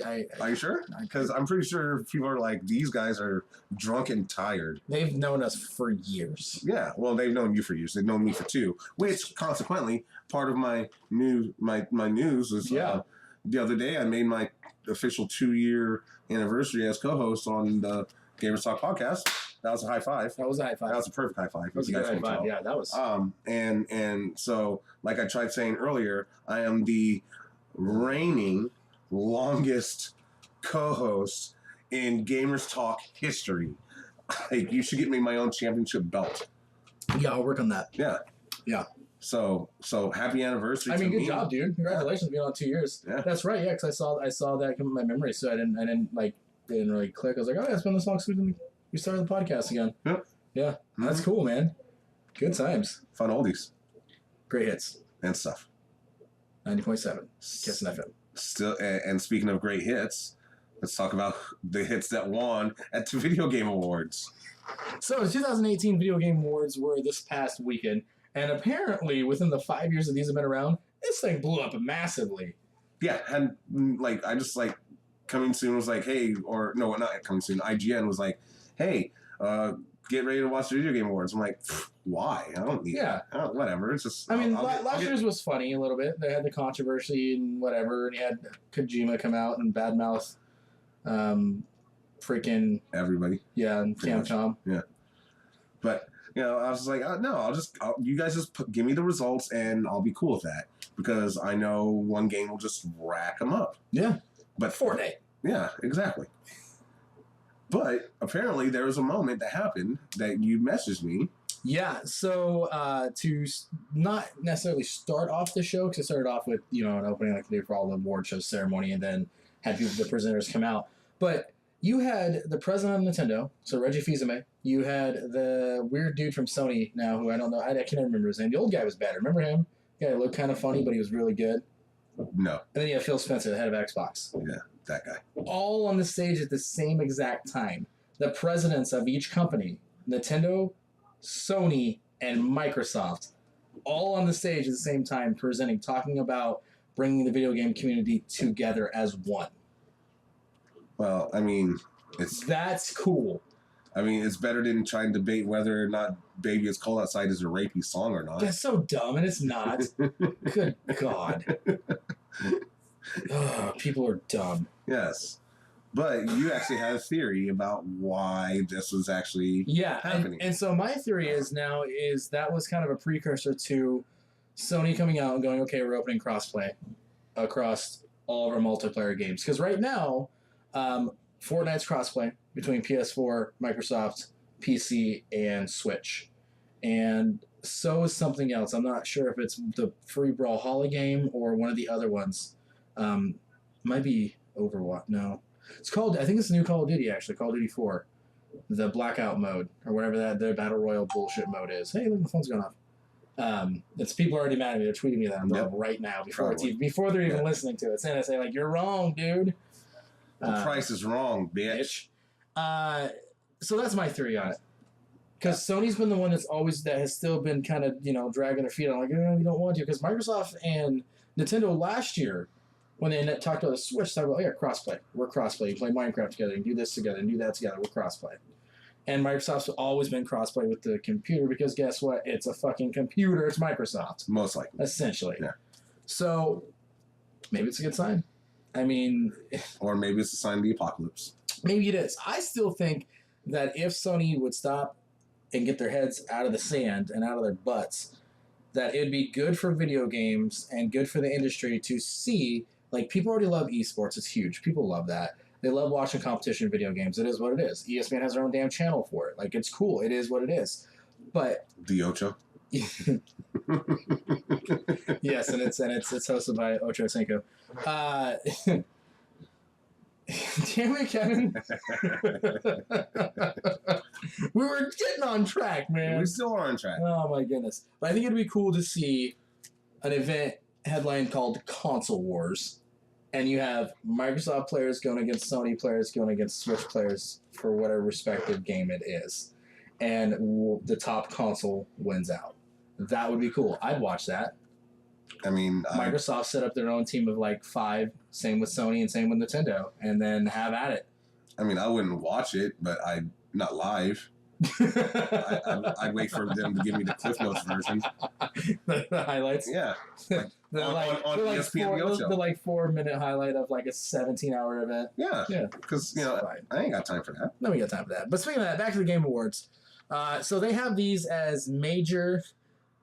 Are you sure? Because I'm pretty sure people are like, these guys are drunk and tired. They've known us for years. Yeah, well, they've known you for years. They've known me for 2, which consequently, part of my news is the other day I made my official 2-year anniversary as co-host on the Gamers Talk podcast. That was a high five. That was a high five. That was a perfect high five. That was a good high five. Yeah, that was. And so, like I tried saying earlier, I am the reigning longest co-host in Gamers Talk history. Like, you should get me my own championship belt. Yeah, I'll work on that. Yeah. Yeah. So happy anniversary. I mean, to good me. job, dude. Congratulations, being on 2 years. Yeah. That's right. Yeah, because I saw that come in my memory, so I didn't really click. I was like, oh yeah, it's been this long since we started the podcast again. Yep. Yeah, Mm-hmm. That's cool, man. Good times. Fun oldies. Great hits. And stuff. 90.7. Kissing FM. Still, and speaking of great hits, let's talk about the hits that won at the Video Game Awards. So the 2018 Video Game Awards were this past weekend, and apparently within the 5 years that these have been around, this thing blew up massively. Yeah, and like I just like Coming Soon was like, hey, or no, not Coming Soon. IGN was like, hey, get ready to watch the Video Game Awards. I'm like, why? I don't need it. Whatever. It's just. I mean, last year's was funny a little bit. They had the controversy and whatever, and you had Kojima come out and badmouth, freaking everybody. Yeah, and Capcom. Yeah, but I was like, no, you guys just give me the results and I'll be cool with that because I know one game will just rack them up. Yeah, but Fortnite. Yeah, exactly. But apparently there was a moment that happened that you messaged me. Yeah, so to not necessarily start off the show, because it started off with, an opening like they do for all the award show ceremony, and then had the presenters come out. But you had the president of Nintendo, so Reggie Fils-Aimé. You had the weird dude from Sony now, who I don't know, I can't remember his name. The old guy was better. Remember him? The guy looked kind of funny, but he was really good. No. And then you have Phil Spencer, the head of Xbox. Yeah, that guy. All on the stage at the same exact time. The presidents of each company, Nintendo, Sony, and Microsoft, all on the stage at the same time presenting, talking about bringing the video game community together as one. Well, I mean, that's cool. I mean, it's better than trying to debate whether or not Baby It's Cold Outside is a rapey song or not. That's so dumb, and it's not. Good God. Ugh, people are dumb. Yes. But you actually had a theory about why this was actually happening. And so my theory is that was kind of a precursor to Sony coming out and going, okay, we're opening crossplay across all of our multiplayer games. Because right now, Fortnite's crossplay between PS4, Microsoft, PC, and Switch. And so is something else. I'm not sure if it's the free Brawlhalla game or one of the other ones. Might be Overwatch. No. It's called, I think it's the new Call of Duty, actually, Call of Duty 4. The Blackout mode, or whatever the Battle Royale bullshit mode is. Hey, look, the phone's going off. It's people are already mad at me. They're tweeting me that I'm wrong right now before they're even listening to it. Saying, I say, like, you're wrong, dude. The price is wrong, bitch. So that's my theory on it. Because Sony's been the one that has still been kind of, dragging their feet on, like, we don't want to. Because Microsoft and Nintendo last year, when they talked about the Switch, talked about, crossplay. We're crossplay. You play Minecraft together, you do this together, and do that together. We're crossplay. And Microsoft's always been crossplay with the computer because guess what? It's a fucking computer. It's Microsoft. Most likely. Essentially. Yeah. So, maybe it's a good sign. I mean... Or maybe it's a sign of the apocalypse. Maybe it is. I still think that if Sony would stop and get their heads out of the sand and out of their butts, that it'd be good for video games and good for the industry to see... Like, people already love esports. It's huge. People love that. They love watching competition video games. It is what it is. ESPN has their own damn channel for it. Like, it's cool. It is what it is. But... The Ocho? Yes, and it's hosted by Ocho Cinco. Damn it, Kevin. We were getting on track, man. We still are on track. Oh, my goodness. But I think it'd be cool to see an event headline called Console Wars. And you have Microsoft players going against Sony players going against Switch players for whatever respective game it is. And the top console wins out. That would be cool. I'd watch that. I mean... Microsoft set up their own team of like 5, same with Sony and same with Nintendo, and then have at it. I mean, I wouldn't watch it, but not live. I'd wait for them to give me the Cliff Notes version. The highlights? Yeah. Like, on ESPN show. The 4-minute highlight of like a 17-hour event. Yeah. Because, I ain't got time for that. No, we got time for that. But speaking of that, back to the Game Awards. So they have these as major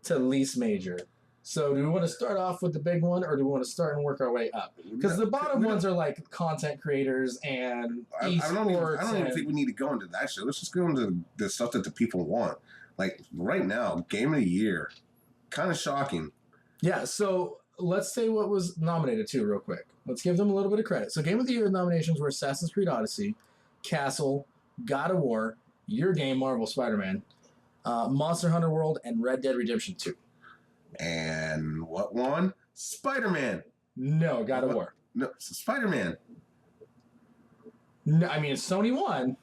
to least major. So do we want to start off with the big one, or do we want to start and work our way up? Because the bottom ones are like content creators and I don't even think we need to go into that shit. Let's just go into the stuff that the people want. Like right now, Game of the Year, kind of shocking. Yeah, so let's say what was nominated too, real quick. Let's give them a little bit of credit. So Game of the Year nominations were Assassin's Creed Odyssey, Castle, God of War, Your Game, Marvel Spider-Man, Monster Hunter World, and Red Dead Redemption 2. And what won? Spider-Man. No, God of War. No, Spider-Man. No, I mean, Sony won.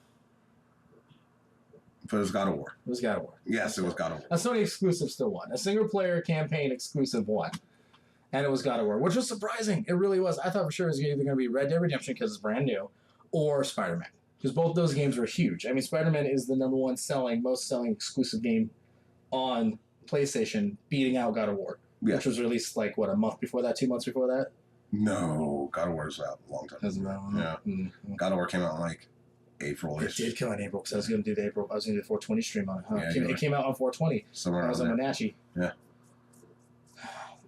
But it was God of War. It was God of War. Yes, it was God of War. A Sony exclusive still won. A single-player campaign exclusive won. And it was God of War, which was surprising. It really was. I thought for sure it was either going to be Red Dead Redemption because it's brand new, or Spider-Man. Because both those games were huge. I mean, Spider-Man is the number one most selling exclusive game on PlayStation, beating out God of War, which was released like, what, a month before that, 2 months before that? No, God of War was out a long time ago. Yeah. Mm-hmm. God of War came out in like April-ish. It did come out in April because I was going to do the 420 stream on it. Huh? Yeah, it came out on 420. Somewhere I was on Monachi. Yeah.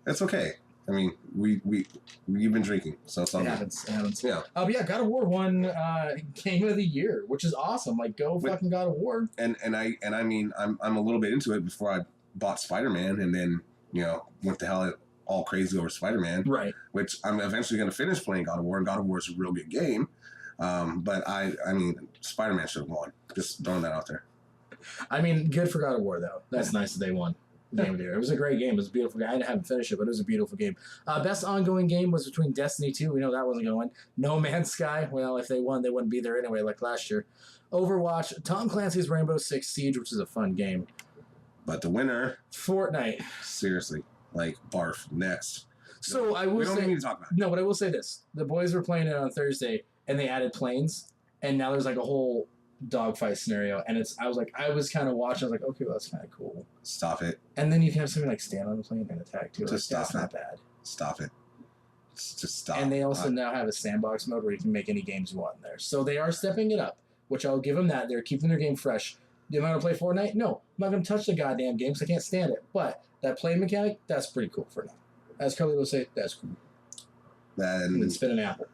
It's okay. I mean, we've been drinking, so it's all good. It happens. Yeah. But yeah, God of War won Game of the Year, which is awesome. Like, fucking God of War. And I mean, I'm a little bit into it before I bought Spider-Man, and then went the hell all crazy over Spider-Man. Right. Which I'm eventually going to finish playing God of War, and God of War is a real good game. But I mean, Spider-Man should have won. Just throwing that out there. I mean, good for God of War though. That's nice that they won. Game of the Year. It was a great game. It was a beautiful game. I haven't finished it, but it was a beautiful game. Best ongoing game was between Destiny 2. We know that wasn't going to win. No Man's Sky. Well, if they won, they wouldn't be there anyway, like last year. Overwatch. Tom Clancy's Rainbow Six Siege, which is a fun game. But the winner, Fortnite. Seriously, like barf. Next. So I will we say, don't even need to talk about it. No, but I will say this: the boys were playing it on Thursday, and they added planes, and now there's like a whole dogfight scenario, and I was kind of watching. I was like, okay, well, that's kind of cool. Stop it. And then you can have somebody like stand on the plane and attack too. Just like, stop that's not bad. Stop it. Just stop. And they also now have a sandbox mode where you can make any games you want in there. So they are stepping it up, which I'll give them that. They're keeping their game fresh. Am I going to play Fortnite? No. I'm not going to touch the goddamn game because I can't stand it. But that play mechanic, that's pretty cool for now. As Carly will say, that's cool. Then spin an apple.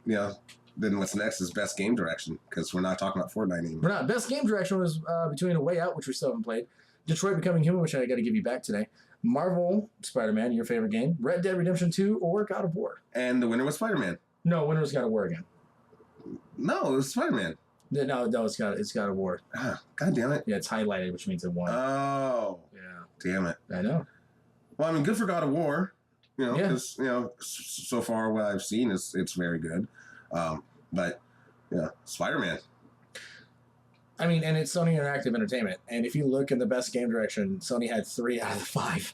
Yeah. Then what's next is best game direction, because we're not talking about Fortnite anymore. We're not. Best game direction was between A Way Out, which we still haven't played, Detroit Becoming Human, which I got to give you back today, Marvel Spider-Man, your favorite game, Red Dead Redemption 2, or God of War. And the winner was Spider-Man. No, winner was God of War again. No, it was Spider-Man. No, it's God of War. God damn it. Yeah, it's highlighted, which means it won. Oh. Yeah. Damn it. I know. Well, I mean, good for God of War, because, so far what I've seen is it's very good. But, yeah, Spider-Man. I mean, and it's Sony Interactive Entertainment. And if you look in the best game direction, Sony had 3 out of the 5.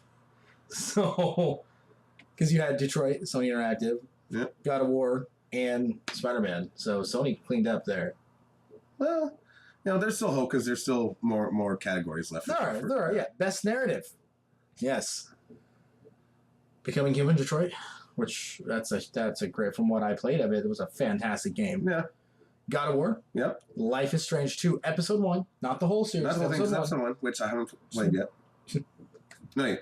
So, because you had Detroit, Sony Interactive, God of War, and Spider-Man. So Sony cleaned up there. Well, there's still hope because there's still more categories left. There are, yeah. Best narrative. Yes. Becoming Human, Detroit, which that's a great, from what I played of it, it was a fantastic game. Yeah. God of War. Yep. Life is Strange 2, Episode 1, not the whole series. Not the whole thing, Episode 1, which I haven't played yet. No,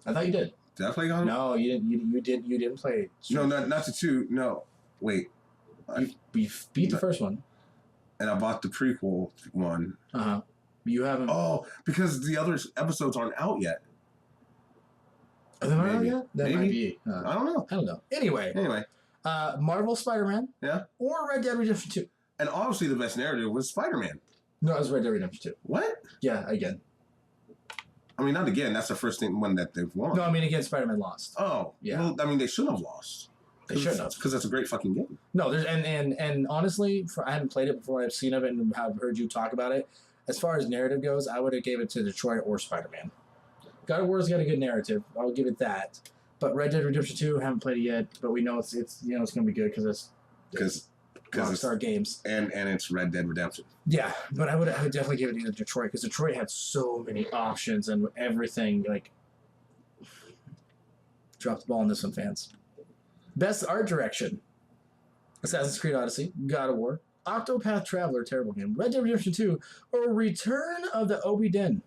I thought you did. Did I play God of War? No, you didn't. You didn't play. No, not the 2. No, wait. You beat the first one. And I bought the prequel one. You haven't. Oh, because the other episodes aren't out yet. Are they not out yet? That Maybe. might be. I don't know. Anyway. Marvel Spider-Man. Yeah. Or Red Dead Redemption 2. And obviously the best narrative was Spider-Man. No, it was Red Dead Redemption 2. What? Yeah, again. I mean, not again. That's the first one that they've won. No, I mean, again, Spider-Man lost. Oh. Yeah. Well, I mean, they should have lost. They should have. Because that's a great fucking game. No, there's and honestly, I haven't played it before. I've seen of it and have heard you talk about it. As far as narrative goes, I would have gave it to Detroit or Spider-Man. God of War's got a good narrative. I'll give it that. But Red Dead Redemption 2, haven't played it yet. But we know it's going to be good because it's Rockstar Games. And it's Red Dead Redemption. Yeah, but I would definitely give it to Detroit because Detroit had so many options and everything. Like, drop the ball on this one, fans. Best art direction: Assassin's Creed Odyssey, God of War, Octopath Traveler, terrible game, Red Dead Redemption 2, or Return of the Obra Dinn.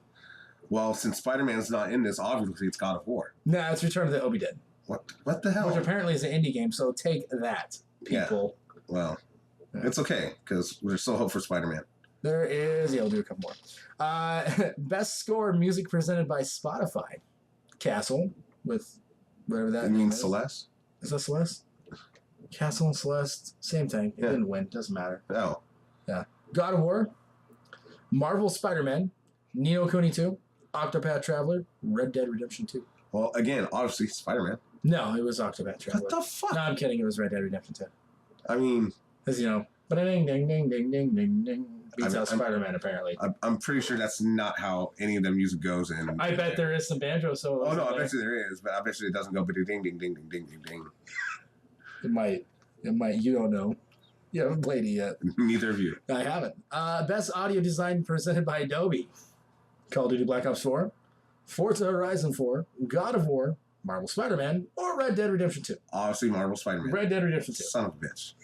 Well, since Spider-Man's not in this, obviously it's God of War. No, it's Return of the Obra Dinn. What the hell? Which apparently is an indie game, so take that, people. Yeah. Well, it's okay, because there's still hope for Spider-Man. There is. Yeah, we'll do a couple more. Best score music presented by Spotify. Castle, with whatever that You mean is. Celeste? Is that Celeste? Castle and Celeste, same thing. It didn't win. Doesn't matter. Oh. Yeah. God of War, Marvel Spider-Man, Neo Kuni 2, Octopath Traveler, Red Dead Redemption 2. Well, again, obviously Spider-Man. No, it was Octopath Traveler. What the fuck? No, I'm kidding. It was Red Dead Redemption 2. I mean... Because, ding, ding, ding, ding, ding, ding, ding. Beats out Spider-Man, apparently. I'm pretty sure that's not how any of the music goes in. I bet there is some banjo solos. Oh, no, I bet you there is, but I bet you it doesn't go ding, ding, ding, ding, ding, ding, ding. It might. You don't know. You haven't played it yet. Neither of you. I haven't. Best audio design presented by Adobe. Call of Duty Black Ops 4, Forza Horizon 4, God of War, Marvel Spider-Man, or Red Dead Redemption 2. Obviously, Marvel Spider-Man. Red Dead Redemption 2. Son of a bitch.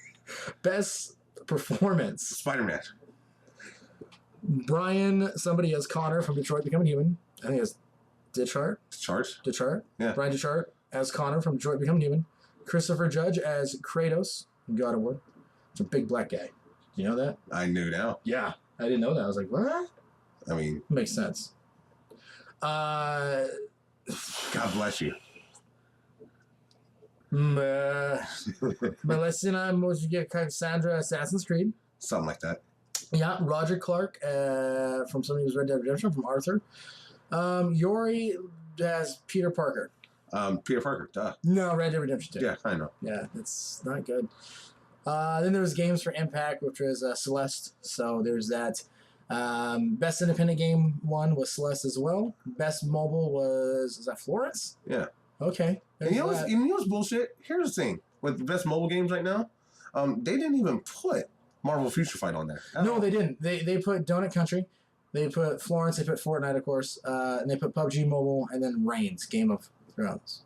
Best performance. Spider-Man. Brian, somebody as Connor from Detroit Becoming Human. I think it's Ditchart. Chart? Yeah. Brian Ditchart as Connor from Detroit Becoming Human. Christopher Judge as Kratos in God of War. It's a big black guy. You know that? I knew now. Yeah. I didn't know that. I was like, what? I mean... Makes sense. God bless you. Melissa Mojiga Cassandra Assassin's Creed. Something like that. Yeah, Roger Clark from somebody who's Red Dead Redemption from Arthur. Yori as Peter Parker. Peter Parker, duh. No, Red Dead Redemption 2. Yeah, I know. Yeah, it's not good. Then there was games for Impact, which was Celeste. So there's that. Best independent game one was Celeste as well. Best mobile is that Florence? Yeah. Okay. And you know what's bullshit? Here's the thing. With the best mobile games right now, they didn't even put Marvel Future Fight on there. No, they didn't. They put Donut Country. They put Florence. They put Fortnite, of course. And they put PUBG Mobile and then Reigns, Game of Thrones.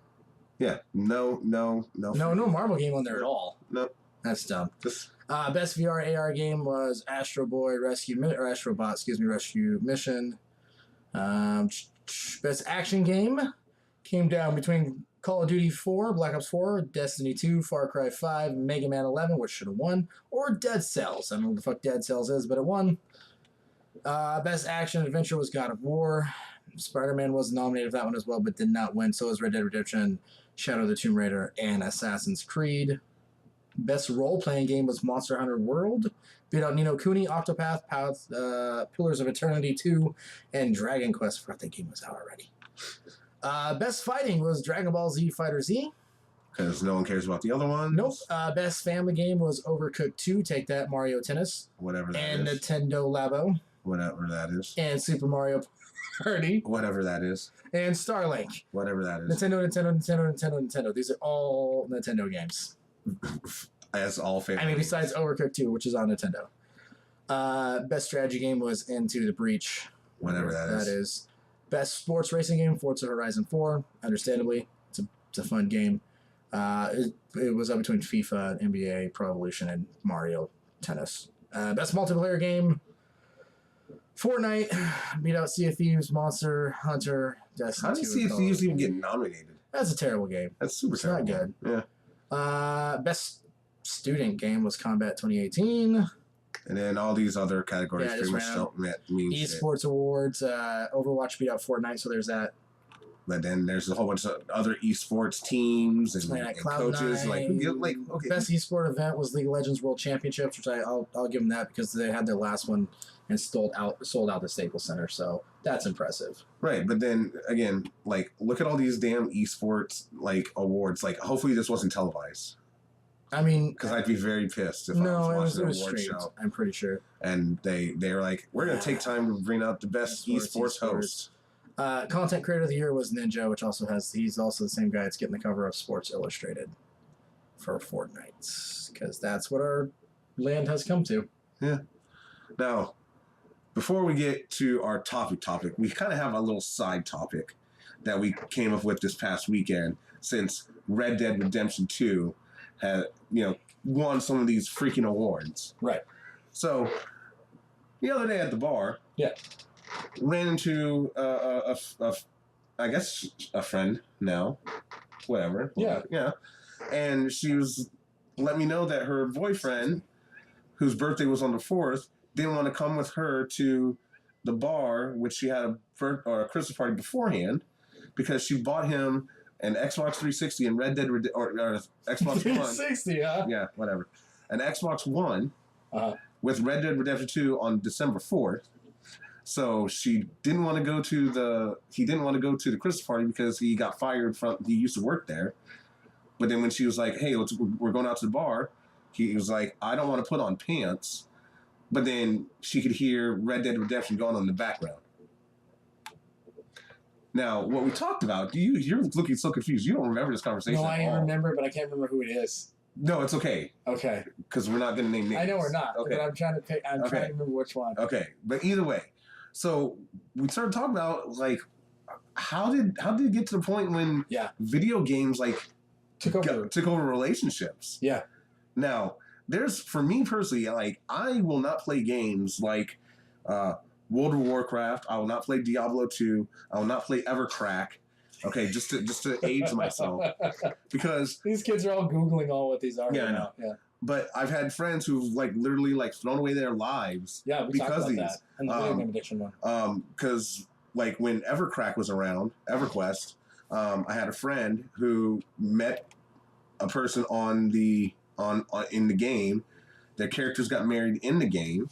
Yeah. No. No Marvel game on there at all. Nope. That's dumb. Just... Best VR AR game was Astro Bot, Rescue Mission. Best action game came down between Call of Duty 4, Black Ops 4, Destiny 2, Far Cry 5, Mega Man 11, which should have won, or Dead Cells. I don't know what the fuck Dead Cells is, but it won. Best action adventure was God of War. Spider-Man was nominated for that one as well, but did not win. So was Red Dead Redemption, Shadow of the Tomb Raider, and Assassin's Creed. Best role-playing game was Monster Hunter World. Beat out Nino Kuni, Octopath, Pillars of Eternity 2, and Dragon Quest. I forgot that game was out already. Best fighting was Dragon Ball Z Fighter Z. Because no one cares about the other ones. Nope. Best family game was Overcooked 2. Take that, Mario Tennis. Whatever that and is. And Nintendo Labo. Whatever that is. And Super Mario Party. Whatever that is. And Starlink. Whatever that is. Nintendo. These are all Nintendo games. As all family. I mean, besides Overcooked 2, which is on Nintendo. Best strategy game was Into the Breach. Whatever that is. Best sports racing game, Forza Horizon 4. Understandably, it's a fun game. It was up between FIFA, NBA, Pro Evolution, and Mario Tennis. Best multiplayer game, Fortnite. Beat out Sea of Thieves, Monster Hunter, Destiny 2. How did Sea of Thieves even get nominated? That's a terrible game. That's super it's terrible. Not good. Yeah. Best student game was Combat 2018. And then all these other categories pretty much don't mean Esports Awards. Overwatch beat out Fortnite, so there's that. But then there's a whole bunch of other esports teams and coaches. Okay. Best esport event was League of Legends World Championships, which I'll give them that because they had their last one and sold out the Staples Center. So that's impressive. Right, but then again, look at all these damn esports awards. Hopefully this wasn't televised. I mean, because I'd be very pissed if I was watching an award show. I'm pretty sure. And they were like, we're going to take time to bring out the best esports host. Content Creator of the Year was Ninja, which he's also the same guy that's getting the cover of Sports Illustrated for Fortnite. Because that's what our land has come to. Yeah. Now, before we get to our topic, we kind of have a little side topic that we came up with this past weekend since Red Dead Redemption 2 had, won some of these freaking awards. Right. So, the other day at the bar, yeah, ran into I guess a friend now, whatever. Yeah. And she was let me know that her boyfriend, whose birthday was on the 4th, didn't want to come with her to the bar, which she had a Christmas party beforehand, because she bought him an Xbox 360 and Red Dead or Xbox 360, One. huh? Yeah, whatever. An Xbox One with Red Dead Redemption 2 on December 4th. So he didn't want to go to the Christmas party because he got fired he used to work there. But then when she was like, "Hey, we're going out to the bar," he was like, "I don't want to put on pants." But then she could hear Red Dead Redemption going on in the background. Now, what we talked about, you're looking so confused. You don't remember this conversation. No, I remember, but I can't remember who it is. No, it's okay. Okay. Because we're not going to name names. I know we're not. Okay. But I'm trying to remember which one. Okay. But either way, so we started talking about like how did it get to the point when video games like took over relationships? Yeah. Now, for me personally, like I will not play games like World of Warcraft. I will not play Diablo 2. I will not play Evercrack. Okay, just to age myself, because these kids are all Googling all what these are. Yeah, I know. Yeah. But I've had friends who've like literally like thrown away their lives. Yeah, we because talked about that. And the video game addiction one. Because like when Evercrack was around, EverQuest, I had a friend who met a person in the game. Their characters got married in the game.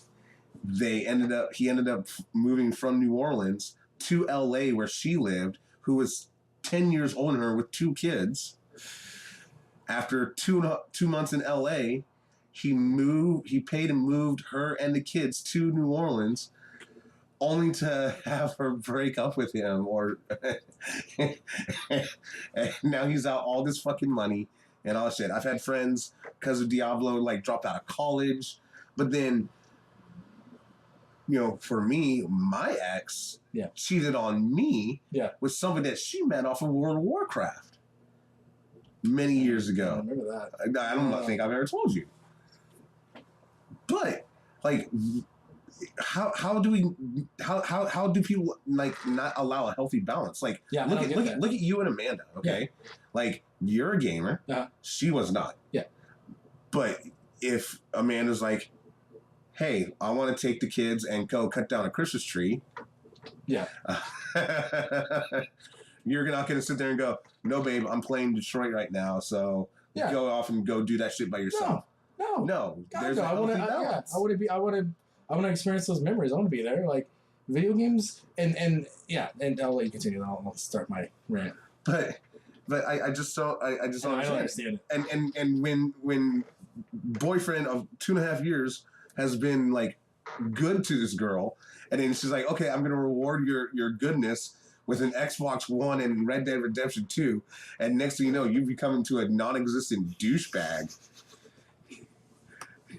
He ended up moving from New Orleans to LA where she lived, who was 10 years older than her with 2 kids. After 2 months in LA, he paid and moved her and the kids to New Orleans, only to have her break up with him, and now he's out all this fucking money and all shit. I've had friends because of Diablo like dropped out of college, but then for me, my ex cheated on me with somebody that she met off of World of Warcraft many years ago. I remember that. I don't think I've ever told you. But like, how do people like not allow a healthy balance? Like, look at you and Amanda. Okay, like you're a gamer. She was not. Yeah. But if Amanda's like, "Hey, I want to take the kids and go cut down a Christmas tree." Yeah. You're not going to sit there and go, "No, babe, I'm playing Detroit right now, so go off and go do that shit by yourself." No. There's a healthy balance. I want to experience those memories. I want to be there. Like video games and I'll let you continue. I'll start my rant. But I just don't understand. And when boyfriend of 2.5 years has been like good to this girl, and then she's like, "Okay, I'm gonna reward your goodness with an Xbox One and Red Dead Redemption 2," and next thing you know, you become into a non-existent douchebag.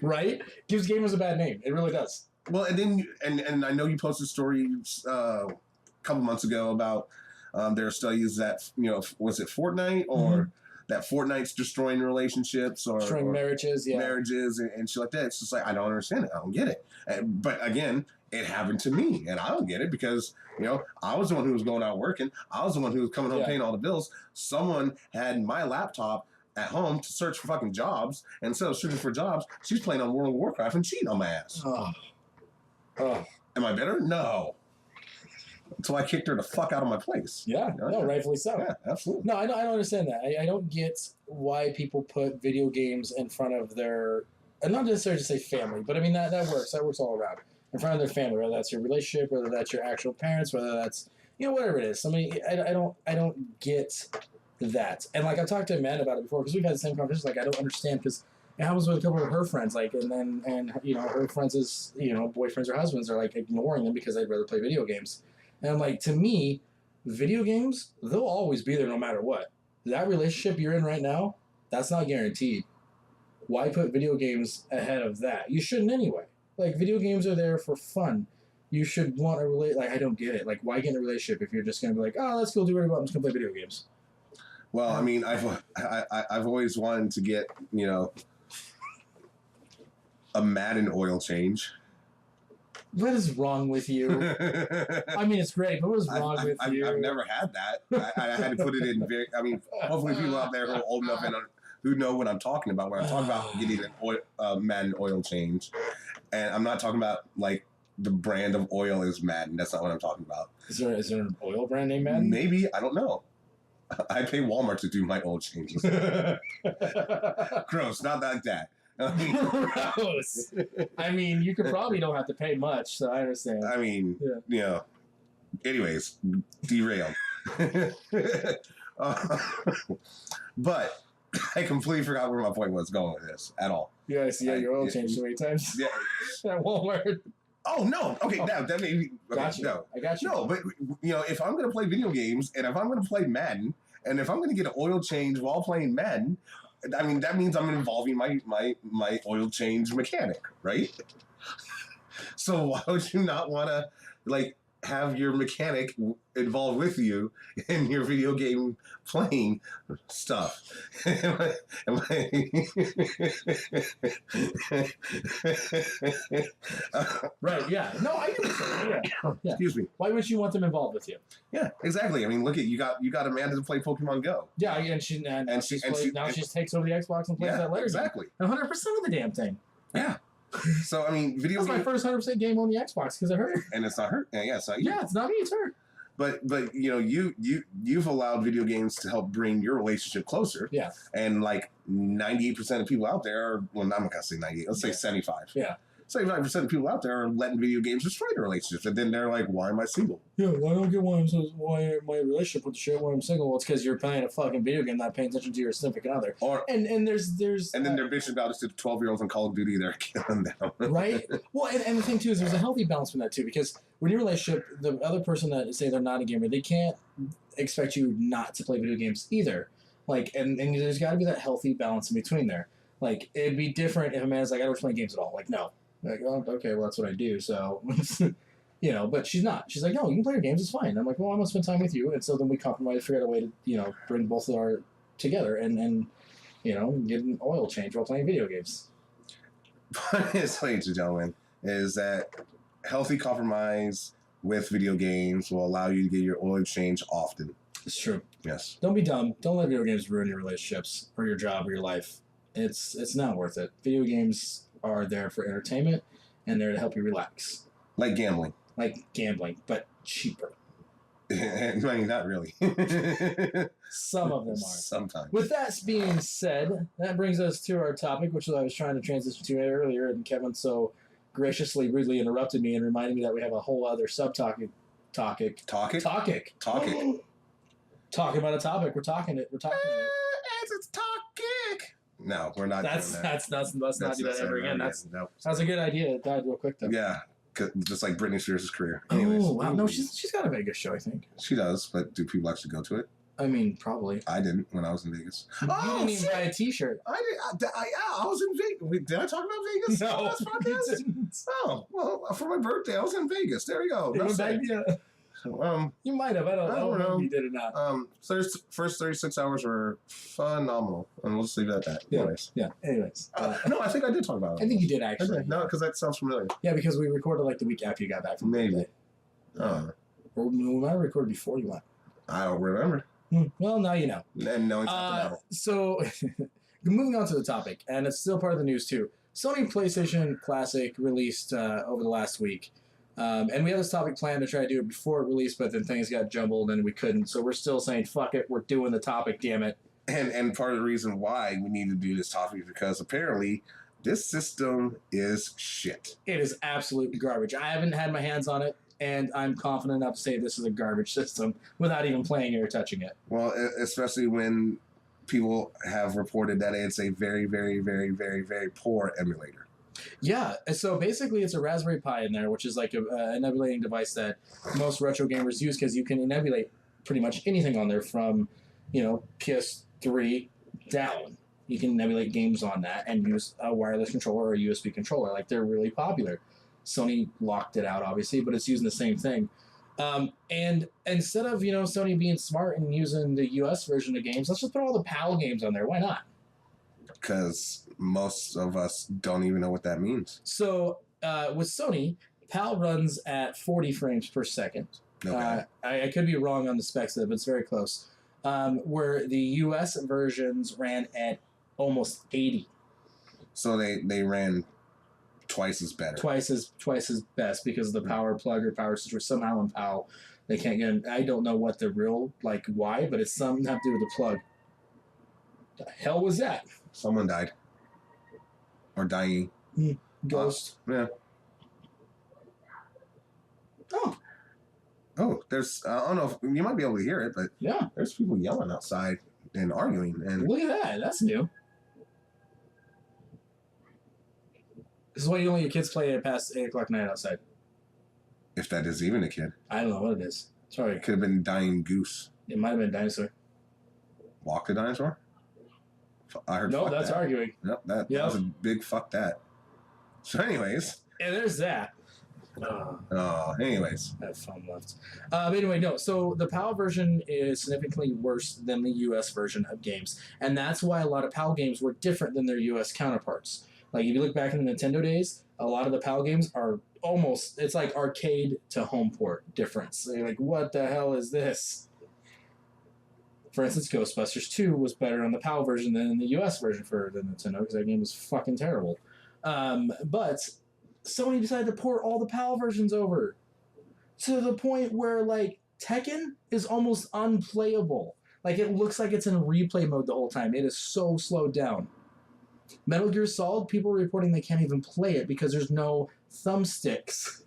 Right? Gives gamers a bad name. It really does. Well, and then and I know you posted a story a couple months ago about there are studies that was it Fortnite or that Fortnite's destroying relationships or marriages, and shit like that. It's just like I don't understand it. I don't get it. But again, it happened to me, and I don't get it because I was the one who was going out working. I was the one who was coming home paying all the bills. Someone had my laptop at home to search for fucking jobs, and instead of searching for jobs, she's playing on World of Warcraft and cheating on my ass. Am I better? No. Until I kicked her the fuck out of my place. Yeah, no, rightfully so. Yeah, absolutely. No, I don't understand that. I don't get why people put video games in front of their, and not necessarily to say family, but I mean that works. That works all around. In front of their family, whether that's your relationship, whether that's your actual parents, whether that's whatever it is. I don't get that. And like I've talked to Amanda about it before because we've had the same conversation. Like I don't understand because it happens with a couple of her friends. Like and her friends' boyfriends or husbands are like ignoring them because they'd rather play video games. And I'm like, to me, video games, they'll always be there no matter what. That relationship you're in right now, that's not guaranteed. Why put video games ahead of that? You shouldn't anyway. Like, video games are there for fun. You should want a like, I don't get it. Like, why get in a relationship if you're just going to be like, oh, let's go do whatever, I'm just going to play video games. Well, I mean, I've always wanted to get, a Madden oil change. What is wrong with you? I mean, it's great, but what is wrong with you? I've never had that. I had to put it in very. I mean, hopefully people out there who are old enough and who know what I'm talking about when I'm talking about getting an Madden oil change, and I'm not talking about like the brand of oil is Madden. That's not what I'm talking about. Is there an oil brand named Madden? Maybe, I don't know. I pay Walmart to do my oil changes. Gross, not like that. Gross. I mean, you could probably don't have to pay much, so I understand. I mean, you know. Anyways, derailed. But I completely forgot where my point was going with this at all. You gotta see your oil changed so many times. Yeah. At Walmart. Oh no! Okay, now that made me. Okay, Got you. No, I got you. No, but you know, if I'm going to play video games and if I'm going to play Madden and if I'm going to get an oil change while playing Madden, I mean that means I'm involving my oil change mechanic, right? So why would you not want to like have your mechanic involved with you in your video game playing stuff? Right, yeah. No, I get it. Yeah. Excuse me. Why would you want them involved with you? Yeah, exactly. I mean, look at you got Amanda to play Pokemon Go. Yeah, and she takes over the Xbox and plays that later. Exactly. 100% of the damn thing. Yeah. So I mean, video. That's my first 100% game on the Xbox because it hurt. And it's not hurt. Yeah, it's not you. Yeah, it's not me. It's her. But you know, you've allowed video games to help bring your relationship closer. Yeah. And like 98% of people out there are, well, I'm not gonna say 98. Let's say 75. Yeah. 75% of people out there are letting video games destroy their relationships, and then they're like, "Why am I single?" Yeah, why don't get why my relationship with the shit when I'm single? Well, it's because you're playing a fucking video game, not paying attention to your significant other. Or and there's and then they're bitching about it to the 12-year-olds on Call of Duty. They're killing them. Right. Well, and the thing too is there's a healthy balance from that too, because when your relationship, the other person that say they're not a gamer, they can't expect you not to play video games either. Like, and there's got to be that healthy balance in between there. Like, it'd be different if a man's like, I don't play games at all. Like, no. Like, oh, okay, well, that's what I do, so, you know, but she's not. She's like, no, you can play your games, it's fine. I'm like, well, I'm going to spend time with you, and so then we compromise, figure out a way to, you know, bring both of our together and you know, get an oil change while playing video games. But ladies and gentlemen, is that healthy compromise with video games will allow you to get your oil change often. It's true. Yes. Don't be dumb. Don't let video games ruin your relationships or your job or your life. It's not worth it. Video games are there for entertainment and they're to help you relax. Like gambling. Like gambling, but cheaper. I mean, not really. Some of them are. Sometimes. With that being said, that brings us to our topic, which I was trying to transition to earlier, and Kevin so graciously, rudely interrupted me and reminded me that we have a whole other subtopic. Talking about a topic. We're talking it. It's topic. No, we're not. Let's not do that ever again. That's a good idea. It died real quick though. Yeah, just like Britney Spears' career. Anyways. Oh wow, no, she's got a Vegas show, I think. She does, but do people actually go to it? I mean, probably. I didn't when I was in Vegas. You didn't even buy a T-shirt. I was in Vegas. Did I talk about Vegas? No, you didn't. Oh, well, for my birthday, I was in Vegas. There you go. You might have. I don't know if you did or not. First 36 hours were phenomenal, and we'll just leave it at that. Yeah. Anyways. Yeah. Anyways. No, I think I did talk about it. I think you did actually. Okay. No, because that sounds familiar. Yeah, because we recorded like the week after you got back from Maybe. Or we might have recorded before you went. I don't remember. Well, now you know. And no, it's not so, moving on to the topic, and it's still part of the news too. Sony PlayStation Classic released over the last week. And we had this topic planned to try to do it before it released, but then things got jumbled and we couldn't. So we're still saying, fuck it, we're doing the topic, damn it. And part of the reason why we need to do this topic is because apparently this system is shit. It is absolute garbage. I haven't had my hands on it, and I'm confident enough to say this is a garbage system without even playing it or touching it. Well, especially when people have reported that it's a very, very, very, very, very poor emulator. Yeah, so basically it's a Raspberry Pi in there, which is like an emulating device that most retro gamers use because you can emulate pretty much anything on there from, you know, PS3 down. You can emulate games on that and use a wireless controller or a USB controller. Like, they're really popular. Sony locked it out, obviously, but it's using the same thing. And instead of, you know, Sony being smart and using the US version of games, let's just put all the PAL games on there. Why not? Because most of us don't even know what that means. So with Sony, PAL runs at 40 frames per second. Okay. I could be wrong on the specs of it, but it's very close. Where the US versions ran at almost 80. So they ran twice as better. Twice as best because of the power plug or power switch. Somehow in PAL they can't get. I don't know what the real why, but it's something to have to do with the plug. The hell was that? Someone died. Or dying. Ghost. Yeah. Oh. Oh, there's I don't know if you might be able to hear it, but Yeah. there's people yelling outside and arguing, and Look at that. That's new. This is why you don't let your kids play past 8 o'clock at night outside. if that is even a kid, I don't know what it is. Sorry. it could have been dying goose. It might have been a dinosaur. Walk the dinosaur? I heard. No, fuck that's that. arguing. Yep, that was a big fuck that. So, anyways. And there's that. Anyways. I have fun left. But anyway, no. So the PAL version is significantly worse than the US version of games. And that's why a lot of PAL games were different than their US counterparts. Like, if you look back in the Nintendo days, a lot of the PAL games are almost, it's like arcade to home port difference. They're like, what the hell is this? For instance, Ghostbusters 2 was better on the PAL version than in the US version for the Nintendo, because that game was fucking terrible. But Sony decided to port all the PAL versions over to the point where, like, Tekken is almost unplayable. Like, it looks like it's in replay mode the whole time. It is so slowed down. Metal Gear Solid, people are reporting they can't even play it because there's no thumbsticks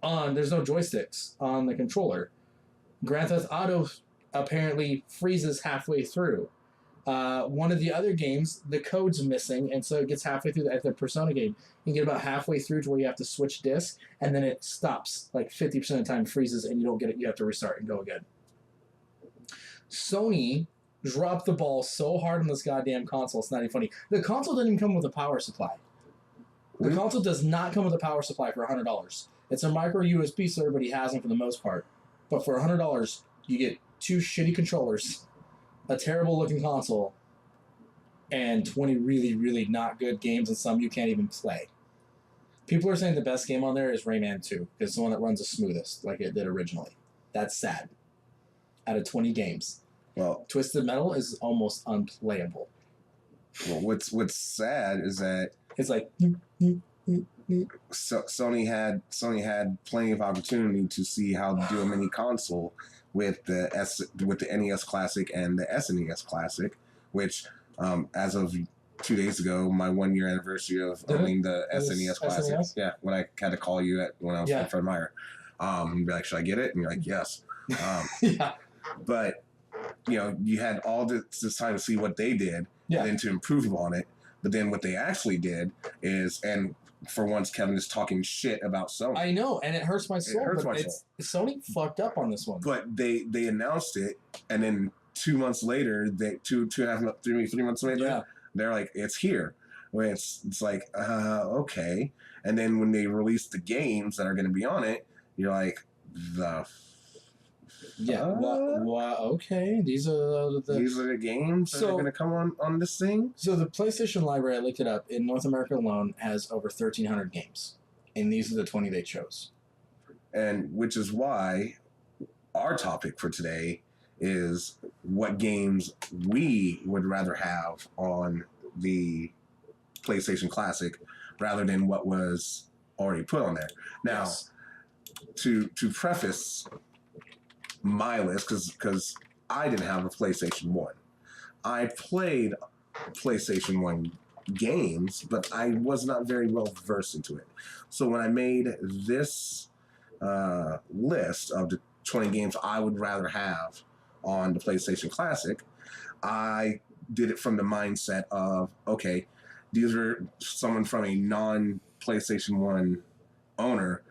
there's no joysticks on the controller. Grand Theft Auto apparently freezes halfway through. One of the other games, the code's missing, and so it gets halfway through at the Persona game. You get about halfway through to where you have to switch discs, and then it stops. Like 50% of the time freezes, and you don't get it. You have to restart and go again. Sony dropped the ball so hard on this goddamn console, it's not even funny. The console doesn't even come with a power supply. The console does not come with a power supply for $100. It's a micro USB, so everybody has them for the most part. But for $100, you get 2 shitty controllers, a terrible looking console, and 20 really, really not good games, and some you can't even play. People are saying the best game on there is Rayman 2, because it's the one that runs the smoothest, like it did originally. That's sad. Out of 20 games. Well, Twisted Metal is almost unplayable. Well, what's sad is that it's like Sony had plenty of opportunity to see how to do a mini console with the NES Classic and the SNES Classic, which as of 2 days ago, my 1 year anniversary of owning the SNES Classic. SNES? Yeah, when I had to call you when I was in Fred Meyer, be like, should I get it? And you're like, yes. Yeah. But you had all this time to see what they did, and then to improve on it. But then what they actually did is, and for once, Kevin is talking shit about Sony. I know, and it hurts my soul. Sony fucked up on this one. But they announced it, and then 2 months later, 3 months later, they're like, it's here. When it's like, okay. And then when they release the games that are going to be on it, you're like, okay. These are the games that are going to come on this thing. So the PlayStation library, I looked it up, in North America alone has over 1,300 games, and these are the 20 they chose. And which is why our topic for today is what games we would rather have on the PlayStation Classic rather than what was already put on there. Now, to preface my list, because I didn't have a PlayStation 1. I played PlayStation 1 games, but I was not very well versed into it. So when I made this list of the 20 games I would rather have on the PlayStation Classic, I did it from the mindset of, okay, these are someone from a non-PlayStation 1 owner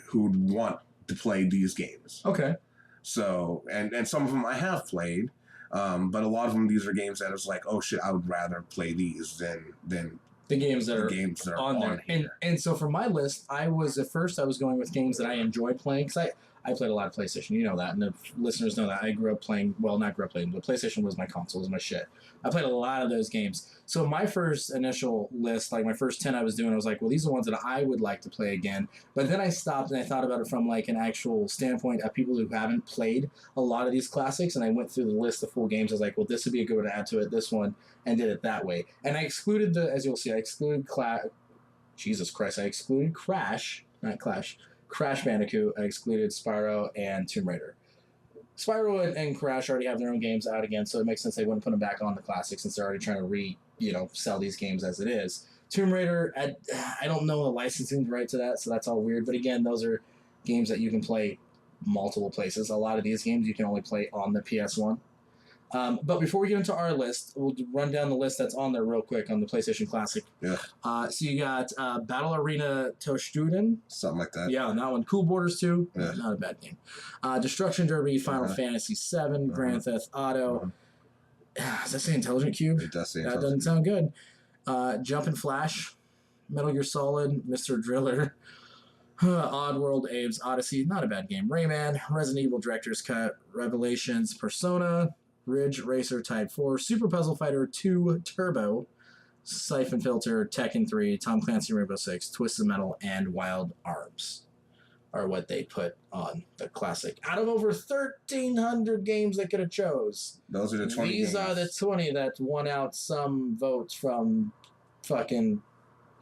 who'd want to play these games. Okay. So, and some of them I have played, but a lot of them, these are games that it's like, oh shit, I would rather play these than the games that are on there. Here. And so for my list, I was going with games that I enjoyed playing, because I played a lot of PlayStation. You know that, and the listeners know that. I grew up playing. Well, not grew up playing, but PlayStation was my console, was my shit. I played a lot of those games. So my first initial list, like my first 10 I was doing, I was like, well, these are the ones that I would like to play again. But then I stopped and I thought about it from like an actual standpoint of people who haven't played a lot of these classics, and I went through the list of full games. I was like, well, this would be a good one to add to it, this one, and did it that way. And I excluded as you'll see, I excluded Jesus Christ, I excluded Crash, not Clash. Crash Bandicoot, I excluded Spyro and Tomb Raider. Spyro and Crash already have their own games out again, so it makes sense they wouldn't put them back on the classics since they're already trying to sell these games as it is. Tomb Raider, I don't know the licensing right to that, so that's all weird. But again, those are games that you can play multiple places. A lot of these games you can only play on the PS1. But before we get into our list, we'll run down the list that's on there real quick on the PlayStation Classic. Yeah. So you got Battle Arena Toshuden. Something like that. Yeah, that one. Cool Borders 2. Yeah. Not a bad game. Destruction Derby, Final Fantasy 7, Grand Theft Auto. Does that say Intelligent Cube? It does say That doesn't sound good. Jump and Flash, Metal Gear Solid, Mr. Driller, Oddworld, Abe's Odyssey. Not a bad game. Rayman, Resident Evil Director's Cut, Revelations, Persona, Ridge Racer Type 4, Super Puzzle Fighter 2 Turbo, Siphon Filter, Tekken 3, Tom Clancy Rainbow Six, Twisted Metal, and Wild Arms are what they put on the classic. Out of over 1,300 games they could have chose. Those are the 20 These games. are the 20 that won out some votes from fucking,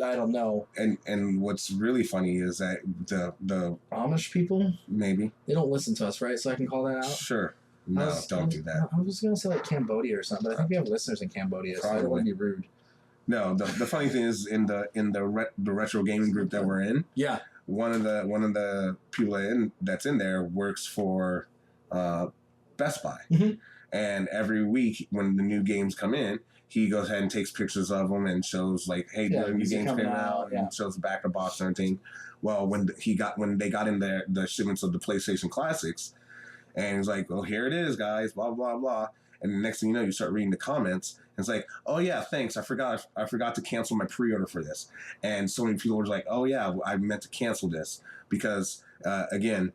I don't know. And what's really funny is that the Amish people? maybe. They don't listen to us, right? So I can call that out? Sure. No, don't do that. I was going to say like Cambodia or something, but I think we have listeners in Cambodia, so I don't want to be rude. No, the funny thing is in the retro gaming group that we're in. Yeah. One of the people that's in there works for Best Buy, and every week when the new games come in, he goes ahead and takes pictures of them and shows like, hey, the new games came out, and shows the back of the box and everything. Well, when they got in the shipments of the PlayStation Classics, and he's like, well, here it is, guys, blah blah blah. And the next thing you know, you start reading the comments, and it's like, oh yeah, thanks, I forgot to cancel my pre-order for this. And so many people were like, oh yeah, I meant to cancel this because again,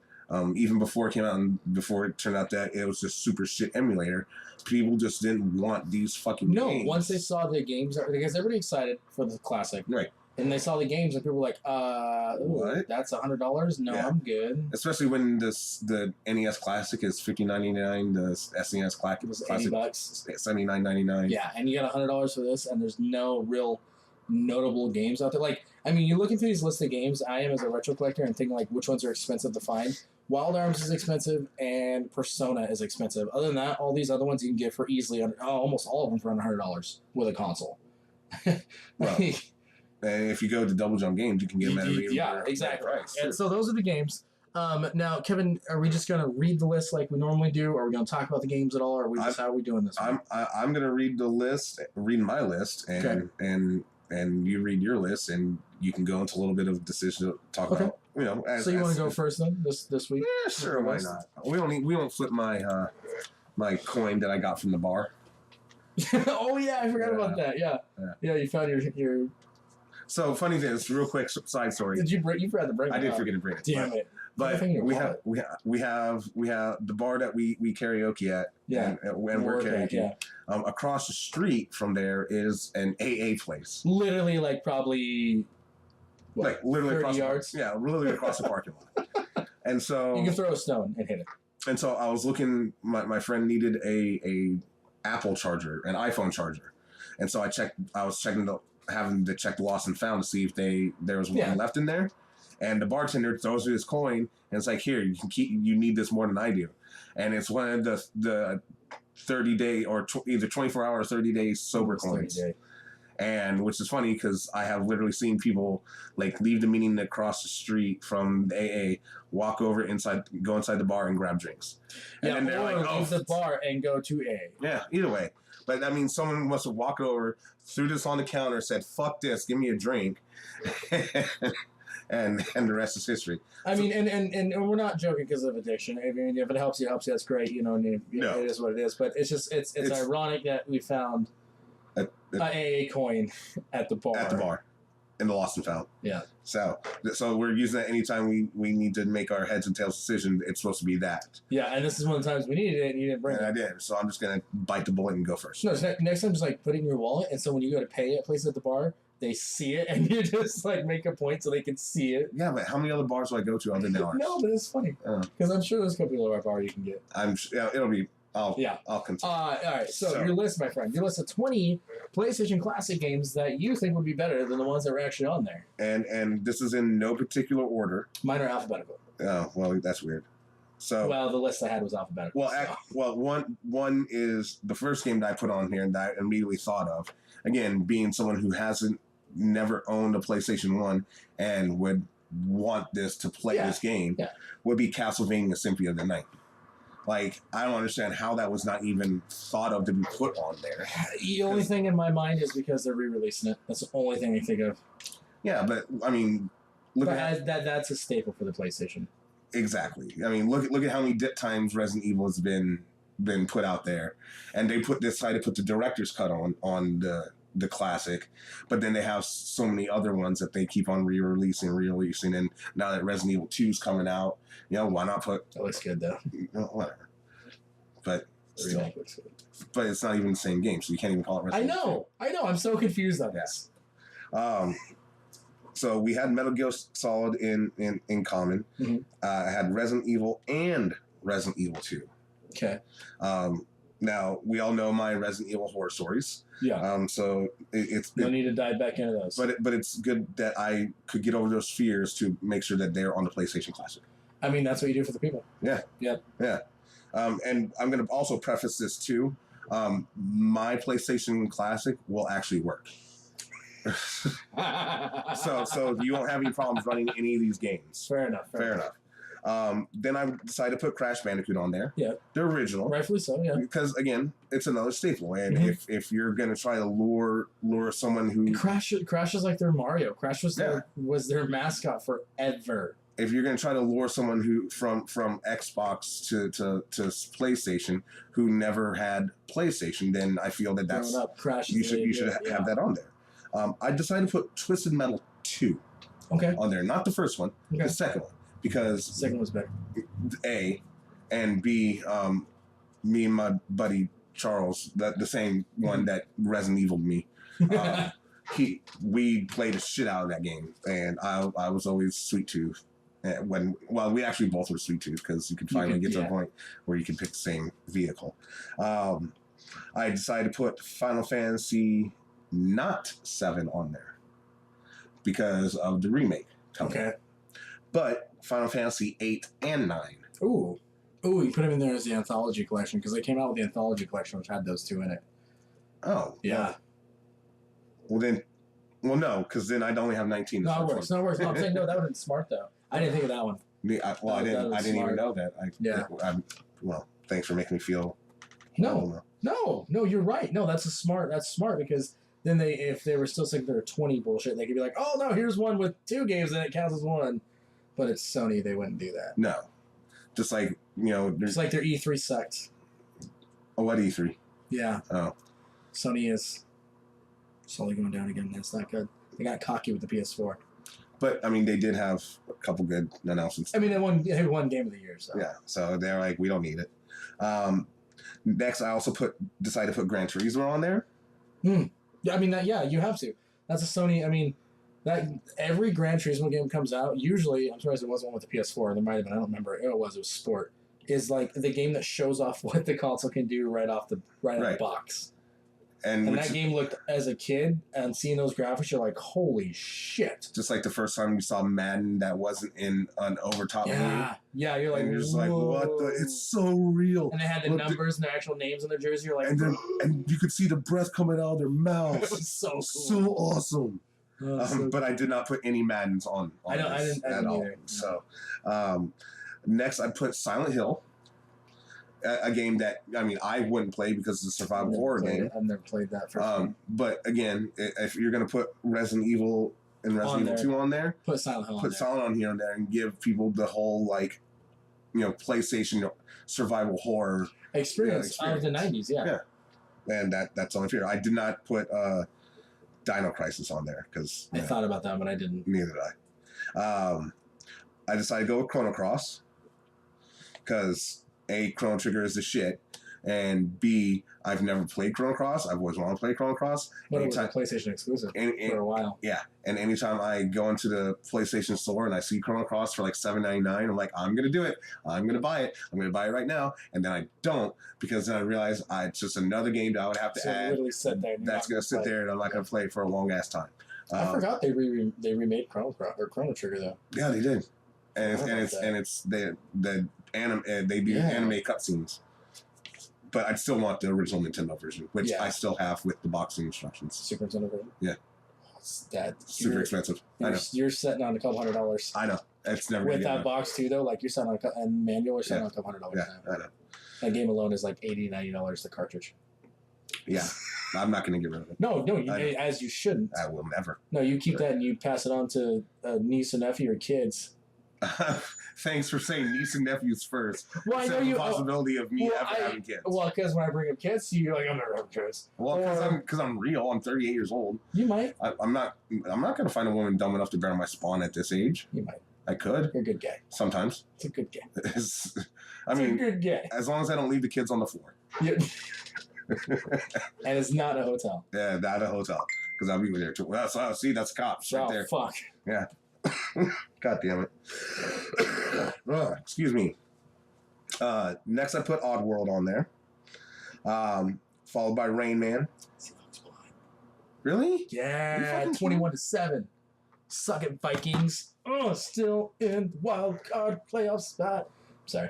even before it came out and before it turned out that it was just super shit emulator, people just didn't want these fucking games. Once they saw the games, because everybody excited for the classic, right? And they saw the games, and people were like, what? That's $100? No, yeah. I'm good. Especially when the NES Classic is $59.99, the SNES Classic was $80, $79.99. Yeah, and you got $100 for this, and there's no real notable games out there. Like, I mean, you look into these lists of games, I am as a retro collector and thinking like which ones are expensive to find. Wild Arms is expensive, and Persona is expensive. Other than that, all these other ones you can get for easily almost all of them for under $100 with a console. Well, and if you go to Double Jump Games, you can get them at a exactly. price. And so those are the games. Now, Kevin, are we just going to read the list like we normally do, or are we going to talk about the games at all, or how are we doing this? I'm going to read my list, and and you read your list, and you can go into a little bit of decision to talk about. So you want to go first then this week? Yeah, sure. Why not? We won't flip my my coin that I got from the bar. Oh yeah, I forgot about that. Yeah. You found your. So funny thing is, real quick side story. Did you forgot to bring it? I did forget to bring it. Damn it! But we have the bar that we karaoke at. Yeah. And we're karaoke. Yeah. Across the street from there is an AA place. Literally, like probably. Literally 30 across yards. Literally across the parking lot. And so you can throw a stone and hit it. And so I was looking. My friend needed a Apple charger, an iPhone charger, and so I was having to check the lost and found to see if there was one left in there. And the bartender throws me his coin, and it's like, here, you need this more than I do. And it's one of the 30-day or either 24-hour or 30-day sober coins. 30-day. And which is funny because I have literally seen people like leave the meeting across the street from the AA, walk over go inside the bar and grab drinks. And then they're like, leave the bar and go to AA. Yeah, either way. But I mean, someone must have walked over, threw this on the counter, said, "Fuck this, give me a drink," and the rest is history. I mean, and we're not joking because of addiction. I mean, if it helps you, that's great. And it is what it is. But it's just it's ironic that we found a AA coin at the bar. and the Lost and Found. Yeah. So we're using that anytime we need to make our heads and tails decision. It's supposed to be that. Yeah, and this is one of the times we needed it, and you didn't bring And it. I did. So I'm just gonna bite the bullet and go first. No, next time just like put it in your wallet, and so when you go to pay at places at the bar, they see it, and you just like make a point so they can see it. Yeah, but how many other bars do I go to other than ours? No, but it's funny because I'm sure there's a couple of bar you can get. It'll be. I'll continue. All right. So your list, my friend, your list of 20 PlayStation Classic games that you think would be better than the ones that were actually on there. And this is in no particular order. Mine are alphabetical. Oh, well, that's weird. So the list I had was alphabetical. One is the first game that I put on here and that I immediately thought of. Again, being someone who never owned a PlayStation 1 and would want this to play this game, would be Castlevania Symphony of the Night. Like, I don't understand how that was not even thought of to be put on there. The only thing in my mind is because they're re-releasing it. That's the only thing I think of. Yeah, but I mean, that's a staple for the PlayStation. Exactly. I mean, look at how many times Resident Evil has been put out there, and they decided to put the director's cut on the classic, but then they have so many other ones that they keep on re-releasing, and now that Resident Evil 2 is coming out, why not put... That looks good, though. Whatever. But the remake looks good. But it's not even the same game, so you can't even call it Resident Evil 2. I know. I'm so confused on this. So we had Metal Gear Solid in common. Mm-hmm. I had Resident Evil and Resident Evil 2. Okay. Now, we all know my Resident Evil horror stories. Yeah. So no need to dive back into those. But it's good that I could get over those fears to make sure that they're on the PlayStation Classic. I mean, that's what you do for the people. Yeah. Yeah. Yeah. And I'm going to also preface this too. My PlayStation Classic will actually work. so you won't have any problems running any of these games. Fair enough. Then I decided to put Crash Bandicoot on there. Yeah. The original. Rightfully so, yeah. Because, again, it's another staple. And if you're going to try to lure someone who... Crash is like their Mario. Crash was their mascot forever. If you're going to try to lure someone who from Xbox to PlayStation who never had PlayStation, then I feel that's... Crash you should have that on there. I decided to put Twisted Metal 2 on there. Not the first one, the second one. Because the second was better. A, and B, me and my buddy Charles, the same one that Resident Evil'd me, we played the shit out of that game, and I was always Sweet Tooth. We actually both were Sweet Tooth because you could finally get to a point where you can pick the same vehicle. I decided to put Final Fantasy not 7 on there because of the remake. But Final Fantasy 8 and 9. Ooh, you put them in there as the anthology collection because they came out with the anthology collection which had those two in it. Oh. Yeah. Well, no, because then I'd only have 19. No, it works. No, I'm saying, no, that would have been smart, though. I didn't think of that one. I didn't even know that. Well, thanks for making me feel... No, you're right. No, that's smart because then if they were still saying they're 20 bullshit, they could be like, oh, no, here's one with 2 games and it counts as 1. But it's Sony, they wouldn't do that. No. Just like, Just like their E3 sucked. Oh, what E3? Yeah. Oh. Sony is slowly going down again. That's not good. They got cocky with the PS4. But, I mean, they did have a couple good announcements. I mean, they won Game of the Year, so. Yeah, so they're like, we don't need it. Next, I also decided to put Gran Turismo on there. Yeah, I mean, you have to. That's a Sony, I mean... That every Gran Turismo game comes out, usually, I'm surprised it wasn't one with the PS4, there might have been, I don't remember, it was Sport, is like the game that shows off what the console can do right out the box. And that game looked, as a kid, and seeing those graphics, you're like, holy shit. Just like the first time you saw Madden that wasn't in an overtop game. Yeah, you're like, and you're just like, what the, it's so real. And they had the numbers and their actual names on their jersey, you're like, and you could see the breath coming out of their mouths. It was so cool. So awesome. But I did not put any Maddens on I didn't at all. Either. So, next I put Silent Hill, a game that I wouldn't play because it's a survival horror game. I've never played that. For sure. But again, if you're gonna put Resident Evil and Resident Evil 2 on there, put Silent Hill. Put Silent on here and there, and give people the whole PlayStation survival horror experience of the 90s. Yeah. And that's on here. I did not put Dino Crisis on there because I thought about that, but I didn't. Neither did I. I decided to go with Chrono Cross because A, Chrono Trigger is the shit, and B, I've never played Chrono Cross. I've always wanted to play Chrono Cross. But it was a PlayStation exclusive for a while. Yeah, and anytime I go into the PlayStation store and I see Chrono Cross for like $7.99, I'm like, I'm gonna do it. I'm gonna buy it. I'm gonna buy it right now. And then I don't because then I realize it's just another game that I would have to add. Literally sit there. That's gonna sit there, and I'm not gonna play it for a long ass time. I forgot they remade Chrono Trigger though. Yeah, they did. And it's the anime. They do anime cutscenes. But I'd still want the original Nintendo version, which I still have with the boxing instructions. Super Nintendo version? Yeah. Super expensive. I know. You're setting on $200. I know. It's never with that box too, though. Like you're setting on and manual, you're setting on $200 yeah, now. I know. That game alone is like $80-$90 the cartridge. Yeah, I'm not going to get rid of it. No, as you shouldn't. I will never. No, you keep that and you pass it on to a niece and nephew or kids. Thanks for saying niece and nephews first. Well, I know the possibility of me ever having kids. Well, because when I bring up kids, you're like, I'm never having kids. Well, because I'm real. I'm 38 years old. You might. I'm not going to find a woman dumb enough to bear my spawn at this age. You might. I could. You're a good guy. Sometimes. It's a good guy. It's a good guy. As long as I don't leave the kids on the floor. Yeah. And it's not a hotel. Yeah, not a hotel. Because I'll be there too. Well, so see, that's cops right there. Fuck. Yeah. God damn it. Excuse me. Next I put Oddworld on there. Followed by Rain Man. Really? Yeah, 21-7. Suck it, Vikings. Oh, still in the wild card playoff spot. Sorry.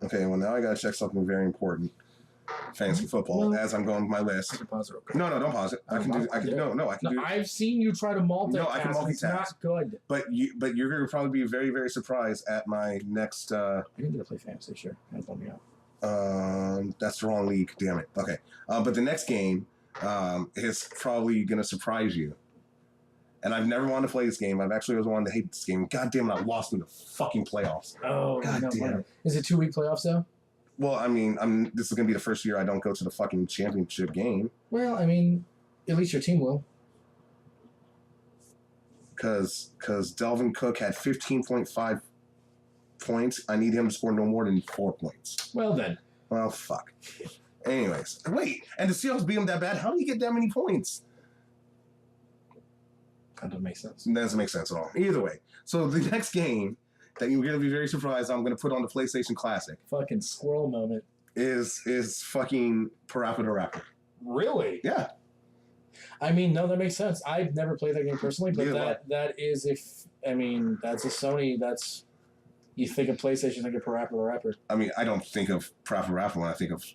Okay, well now I gotta check something very important. Fantasy football. As I'm going with my list. I can pause it real quick. No, don't pause it. I can do. I've seen you try to multitask. No, I can multitask. It's not good. But you're gonna probably be very, very surprised at my next. I didn't get to play fantasy. Sure, that bummed me out. That's the wrong league. Damn it. Okay, but the next game is probably gonna surprise you. And I've never wanted to play this game. I've actually always wanted to hate this game. God damn it, I lost in the fucking playoffs. Oh, God damn it. Is it 2-week playoffs though? Well, I mean, this is going to be the first year I don't go to the fucking championship game. Well, I mean, at least your team will. Because Delvin Cook had 15.5 points. I need him to score no more than 4 points. Well, then. Well, fuck. Anyways. Wait, and the Seahawks beat him that bad? How do you get that many points? That doesn't make sense. That doesn't make sense at all. Either way. So the next game that you're going to be very surprised I'm going to put on the PlayStation Classic. Fucking squirrel moment. Is fucking Parappa the Rapper. Really? Yeah. I mean, no, that makes sense. I've never played that game personally, but that's a Sony, you think of PlayStation, think of Parappa the Rapper. I mean, I don't think of Parappa the Rapper when I think of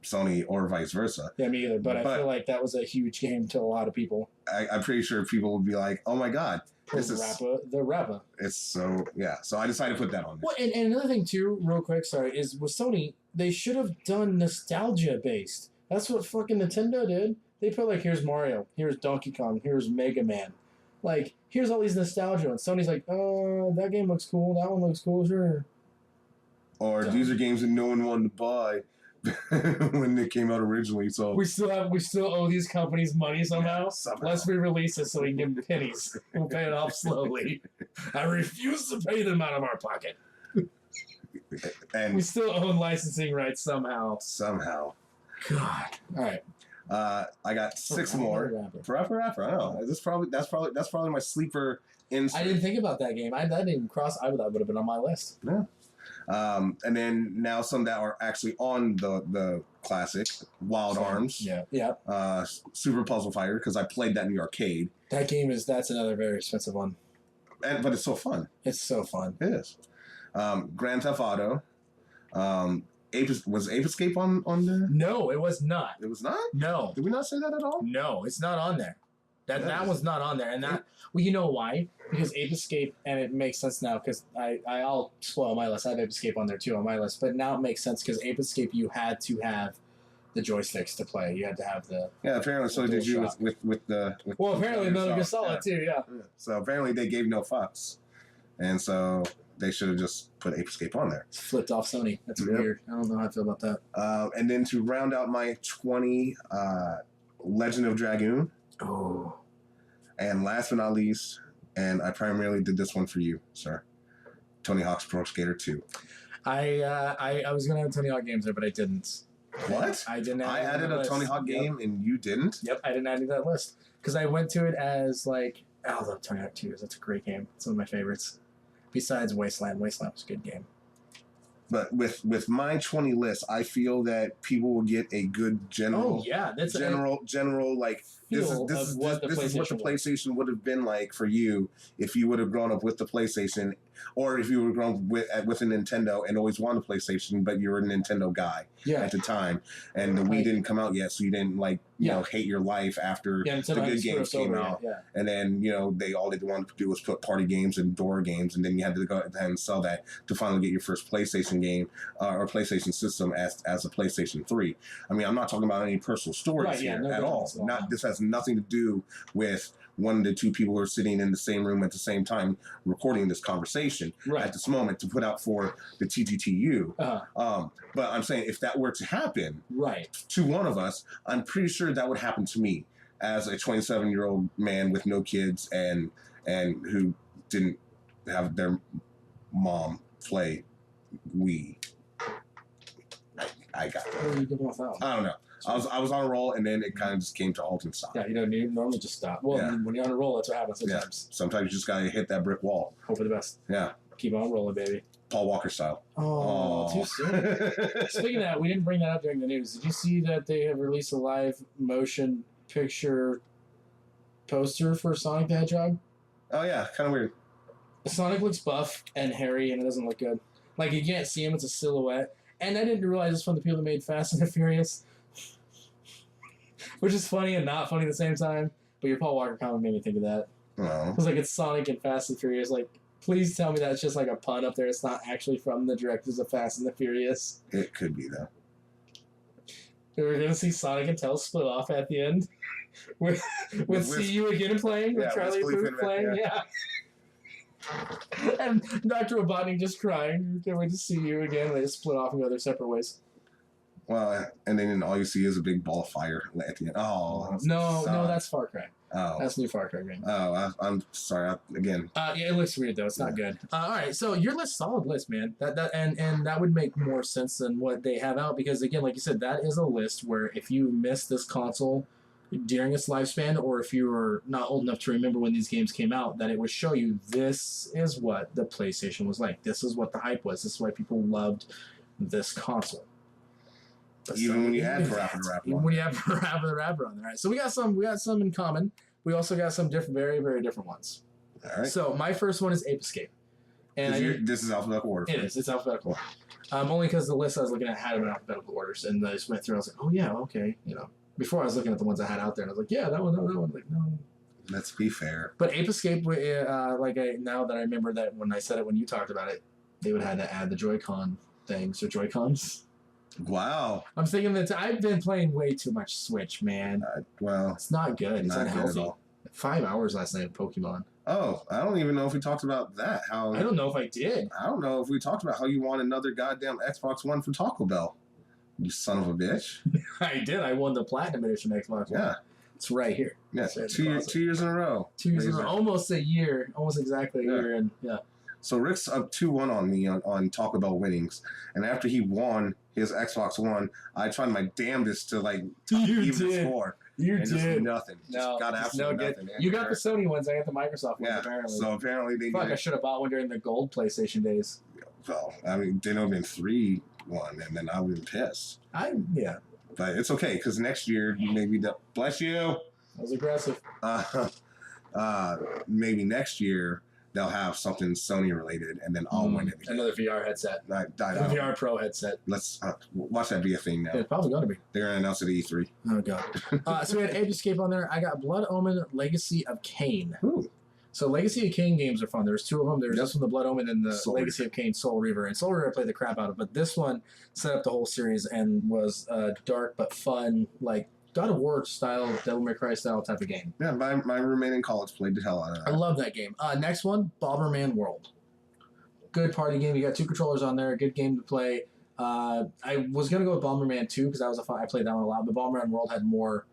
Sony or vice versa. Yeah, me either, but I feel like that was a huge game to a lot of people. I'm pretty sure people would be like, oh my God. This is the rapper. It's so, yeah. So I decided to put that on there. Well, and another thing too, real quick, sorry, is with Sony, they should have done nostalgia based. That's what fucking Nintendo did. They put like, here's Mario, here's Donkey Kong, here's Mega Man. Like, here's all these nostalgia. And Sony's like, oh, that game looks cool, that one looks cool, sure. Or these are games that no one wanted to buy when they came out originally. So we still owe these companies money somehow. Let's re-release it so we can give them pennies. We'll pay it off slowly. I refuse to pay them out of our pocket. And we still own licensing rights somehow. God. All right. I got 6 more. Rapper. I don't know. That's probably my sleeper insert. I didn't think about that game. That didn't even cross. That would have been on my list. Yeah. And then now some that are actually on the classic, Wild Arms. Yeah. Super Puzzle Fighter, because I played that in the arcade. That's another very expensive one. But it's so fun. It's so fun. It is. Grand Theft Auto. Was Ape Escape on there? No, it was not. It was not? No. Did we not say that at all? No, it's not on there. That was not on there. And well, you know why? Because Ape Escape, and it makes sense now because I'll spoil my list. I have Ape Escape on there too on my list. But now it makes sense because Ape Escape, you had to have the joysticks to play. You had to have the... Yeah, apparently so did you with the... Well, apparently Metal Gear Solid too, yeah. So apparently they gave no fucks. And so they should have just put Ape Escape on there. It's flipped off Sony. That's weird. I don't know how I feel about that. And then to round out my 20, Legend of Dragoon. Oh. And last but not least, and I primarily did this one for you, sir, Tony Hawk's Pro Skater 2. I was gonna have Tony Hawk games there, but I didn't. What? I didn't. I added a Tony Hawk game and you didn't? Yep, I didn't add to that list because I went to it as like, I love Tony Hawk 2. That's a great game. It's one of my favorites. Besides Wasteland. Wasteland was a good game. But with my 20 list, I feel that people will get a good general. Oh yeah, that's general like this is what the PlayStation would have been like for you if you would have grown up with the PlayStation, or if you were grown with a Nintendo and always wanted a PlayStation, but you were a Nintendo guy at the time, and the Wii didn't come out yet, so you didn't hate your life after the good games came out, and then they all they wanted to do was put party games and door games, and then you had to go ahead and sell that to finally get your first PlayStation game or PlayStation system as a PlayStation 3. I mean, I'm not talking about any personal stories here at all. This has nothing to do with one of the two people who are sitting in the same room at the same time recording this conversation at this moment to put out for the TTTU. But I'm saying if that were to happen to one of us, I'm pretty sure that would happen to me as a 27-year-old man with no kids and who didn't have their mom play Wii. I got that. What are you giving us out? I don't know. I was on a roll, and then it kind of just came to halt and stop. Yeah, you normally just stop. Well, when you're on a roll, that's what happens sometimes. Sometimes you just gotta hit that brick wall. Hope for the best. Yeah. Keep on rolling, baby. Paul Walker style. Oh, too soon. Speaking of that, we didn't bring that up during the news. Did you see that they have released a live motion picture poster for Sonic the Hedgehog? Oh yeah, kind of weird. Sonic looks buff and hairy, and it doesn't look good. Like, you can't see him; it's a silhouette. And I didn't realize it's from the people that made Fast and the Furious. Which is funny and not funny at the same time. But your Paul Walker comment made me think of that. Oh. It was like, it's Sonic and Fast and Furious. Like, please tell me that's just like a pun up there. It's not actually from the directors of Fast and the Furious. It could be, though. We're going to see Sonic and Tails split off at the end. with See You Again playing. With Charlie Puth playing. Yeah. And Dr. Robotnik just crying. Can't wait to see you again. They just split off and go their separate ways. Well, and then all you see is a big ball of fire at the end. Oh, no, that's Far Cry. Oh, that's new Far Cry game. Oh, I'm sorry. Again. Yeah, it looks weird though. It's not good. All right, so your list, solid list, man. And that would make more sense than what they have out because again, like you said, that is a list where if you missed this console during its lifespan, or if you were not old enough to remember when these games came out, that it would show you this is what the PlayStation was like. This is what the hype was. This is why people loved this console. Even when you had Parappa the Rapper. Even when you have Parappa the Rapper on there. Right? So we got some in common. We also got some very, very different ones. All right. So my first one is Ape Escape. And this is alphabetical order. It is. It's alphabetical. Only because the list I was looking at had them in alphabetical orders, and I just went through. I was like, oh yeah, okay, Before I was looking at the ones I had out there, and I was like, yeah, that one. Like, no. Let's be fair. But Ape Escape, now that I remember that when I said it, when you talked about it, they would have had to add the Joy-Con things or Joy-Cons. Wow. I'm thinking that I've been playing way too much Switch, man. Well, it's not good. It's not unhealthy. Good at all. 5 hours last night of Pokemon. Oh, I don't even know if we talked about that. I don't know if I did. I don't know if we talked about how you won another goddamn Xbox One from Taco Bell. You son of a bitch. I did. I won the Platinum Edition Xbox One. Yeah. It's right here. Yeah, 2 years in a row. 2 years in a row. Almost a year. Almost exactly a year. And yeah. So Rick's up 2-1 on me on Taco Bell winnings. And after he won his Xbox One, I tried my damnedest to even the score. You and did. Just nothing. No, just got absolutely nothing. You got the Sony ones. I got the Microsoft ones, apparently. So apparently they I should have bought one during the gold PlayStation days. Well, I mean, they would have been 3-1, and then I would have been pissed. Yeah. But it's okay, because next year, maybe bless you. That was aggressive. Maybe next year, they'll have something Sony related, and then I'll win it again. Another VR headset. VR Pro headset. Let's watch that be a thing now. Yeah, it's probably going to be. They're going to announce it at E3. Oh, God. So we had Ape Escape on there. I got Blood Omen Legacy of Kain. Ooh. So Legacy of Kain games are fun. There's two of them. There's this one, the Blood Omen, and the Legacy of Kain Soul Reaver. And Soul Reaver I played the crap out of, but this one set up the whole series and was dark but fun, like God of War style, Devil May Cry style type of game. Yeah, my roommate in college played the hell out of that. I love that game. Next one, Bomberman World. Good party game. You got 2 controllers on there. Good game to play. I was gonna go with Bomberman 2 because I played that one a lot, but Bomberman World had more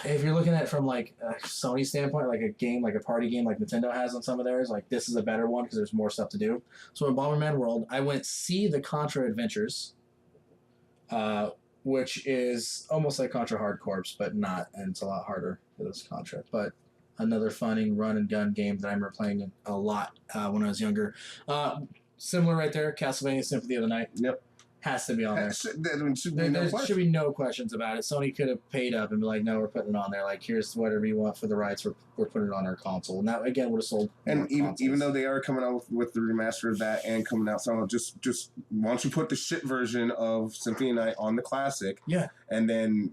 If you're looking at it from like a Sony standpoint, like a game, like a party game, like Nintendo has on some of theirs, like this is a better one because there's more stuff to do. So in Bomberman World, I went see the Contra Adventures, which is almost like Contra Hard Corps, but not, and it's a lot harder for this Contra. But another funning run and gun game that I remember playing a lot when I was younger. Similar right there, Castlevania Symphony of the Night. Yep. Has to be on there. There should be no questions about it. Sony could have paid up and be like, no, we're putting it on there. Like, here's whatever you want for the rights. We're putting it on our console. And that, again, would have sold. And even though they are coming out with the remaster of that and coming out, so just why don't you put the shit version of Symphony of the Night on the classic? Yeah. And then,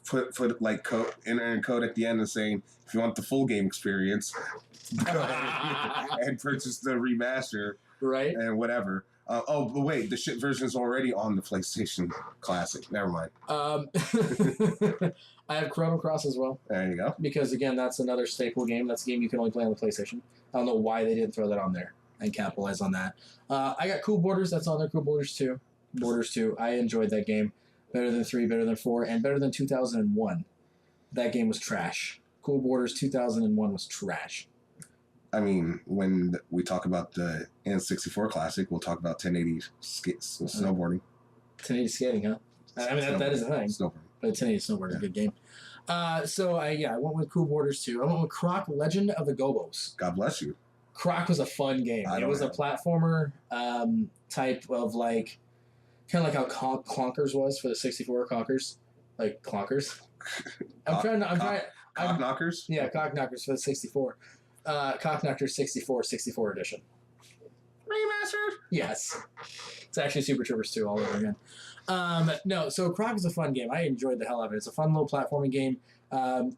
put like enter in code at the end and saying, if you want the full game experience, go ahead and purchase the remaster. Right. And whatever. But wait, the shit version is already on the PlayStation Classic. Never mind. I have Chrono Cross as well. There you go. Because, again, that's another staple game. That's a game you can only play on the PlayStation. I don't know why they didn't throw that on there and capitalize on that. I got Cool Borders. That's on there. Cool Borders 2. Borders 2. I enjoyed that game. Better than 3, better than 4, and better than 2001. That game was trash. Cool Borders 2001 was trash. I mean, when we talk about the N64 Classic, we'll talk about 1080 snowboarding. 1080 skating, huh? I mean, that is a thing. Snowboarding. But 1080 snowboarding is a good game. So I went with Cool Borders 2. I went with Croc Legend of the Gobos. God bless you. Croc was a fun game. It was a platformer type of like, kind of like how Clonkers was for the 64 Conkers. Like Clonkers. Cock Knockers? Yeah, Cock Knockers for the 64. Cock Knockers 64 edition. Remastered? Yes. It's actually Super Troopers 2 all over again. No, so Croc is a fun game. I enjoyed the hell out of it. It's a fun little platforming game.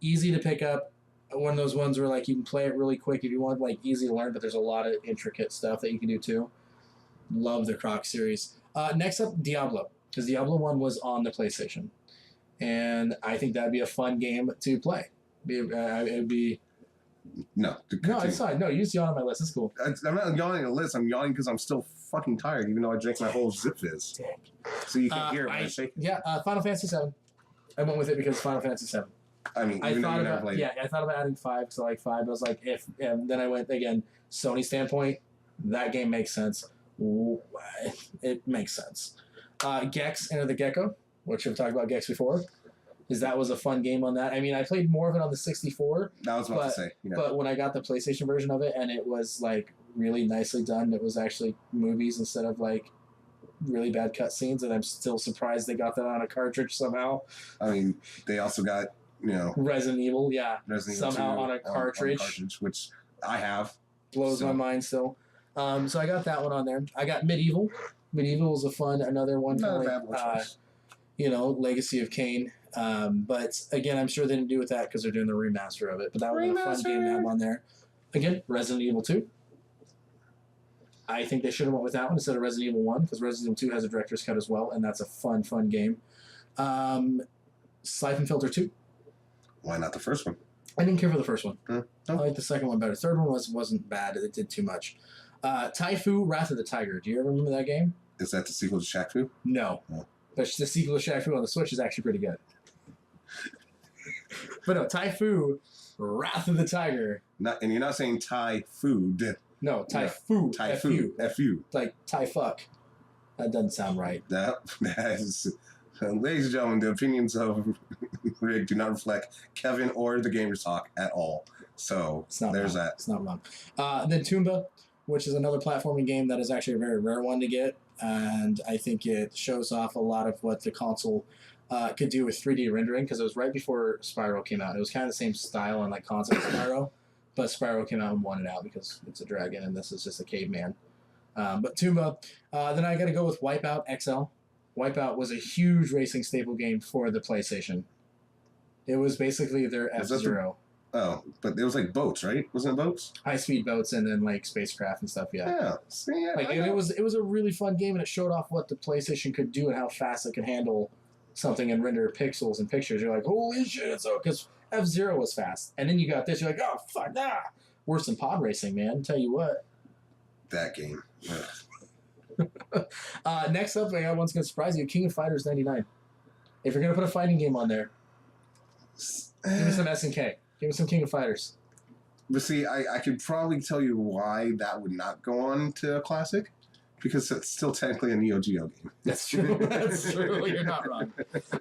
Easy to pick up. One of those ones where like you can play it really quick if you want, like easy to learn, but there's a lot of intricate stuff that you can do too. Love the Croc series. Next up, Diablo. Because Diablo 1 was on the PlayStation. And I think that'd be a fun game to play. It'd be... No, it's fine. No, you just yawn on my list. It's cool. I'm not yawning at a list. I'm yawning because I'm still fucking tired, even though I drank my whole Zip Fizz. So you can't hear it when I shake it. Yeah, Final Fantasy 7. I went with it because Final Fantasy 7. I mean, even though you never played it. I thought about adding 5 because I like 5. I was like, then I went, again, Sony standpoint, that game makes sense. It makes sense. Gex, Enter the Gecko, which we've talked about Gex before. That was a fun game on that. I mean, I played more of it on the 64. I was about to say. Yeah. But when I got the PlayStation version of it, and it was like really nicely done, it was actually movies instead of like really bad cutscenes, and I'm still surprised they got that on a cartridge somehow. I mean, they also got, Resident Evil, somehow on a cartridge, which I have. Blows my mind still. So I got that one on there. I got Medieval. Medieval was another one. Not a bad one. Legacy of Kain. But again, I'm sure they didn't do with that because they're doing the remaster of it. But that was a fun game to have on there. Again, Resident Evil 2. I think they should have went with that one instead of Resident Evil 1 because Resident Evil 2 has a director's cut as well, and that's a fun game. Siphon Filter 2. Why not the first one? I didn't care for the first one. No. I like the second one better. Third one wasn't bad. It did too much. Taifu, Wrath of the Tiger. Do you ever remember that game? Is that the sequel to Shaq Fu? No. Oh. But the sequel to Shaq Fu on the Switch is actually pretty good. But no, Taifu, Wrath of the Tiger. And you're not saying Thai food. No, Taifu. Thai food. F-U. Like Thai fuck. That doesn't sound right. That is... ladies and gentlemen, the opinions of Rick do not reflect Kevin or the Gamers Talk at all. So there's that. It's not wrong. Then Toomba, which is another platforming game that is actually a very rare one to get. And I think it shows off a lot of what the console could do with 3D rendering because it was right before Spyro came out. It was kind of the same style and like concept of Spyro, but Spyro came out and won it out because it's a dragon and this is just a caveman. But Toomba. Then I got to go with Wipeout XL. Wipeout was a huge racing staple game for the PlayStation. It was basically their F-Zero. Oh, but it was like boats, right? Wasn't it boats? High-speed boats and then like spacecraft and stuff, yeah. Yeah. See, it was a really fun game and it showed off what the PlayStation could do and how fast it could handle something and render pixels and pictures. You're like, holy shit, because F-Zero was fast. And then you got this, you're like, oh, fuck, worse than pod racing, man. Tell you what. That game. Next up, I got one's going to surprise you, King of Fighters 99. If you're going to put a fighting game on there, Give me some SNK. Give me some King of Fighters. But see, I could probably tell you why that would not go on to a classic. Because it's still technically a Neo Geo game. That's true. That's true. You're not wrong.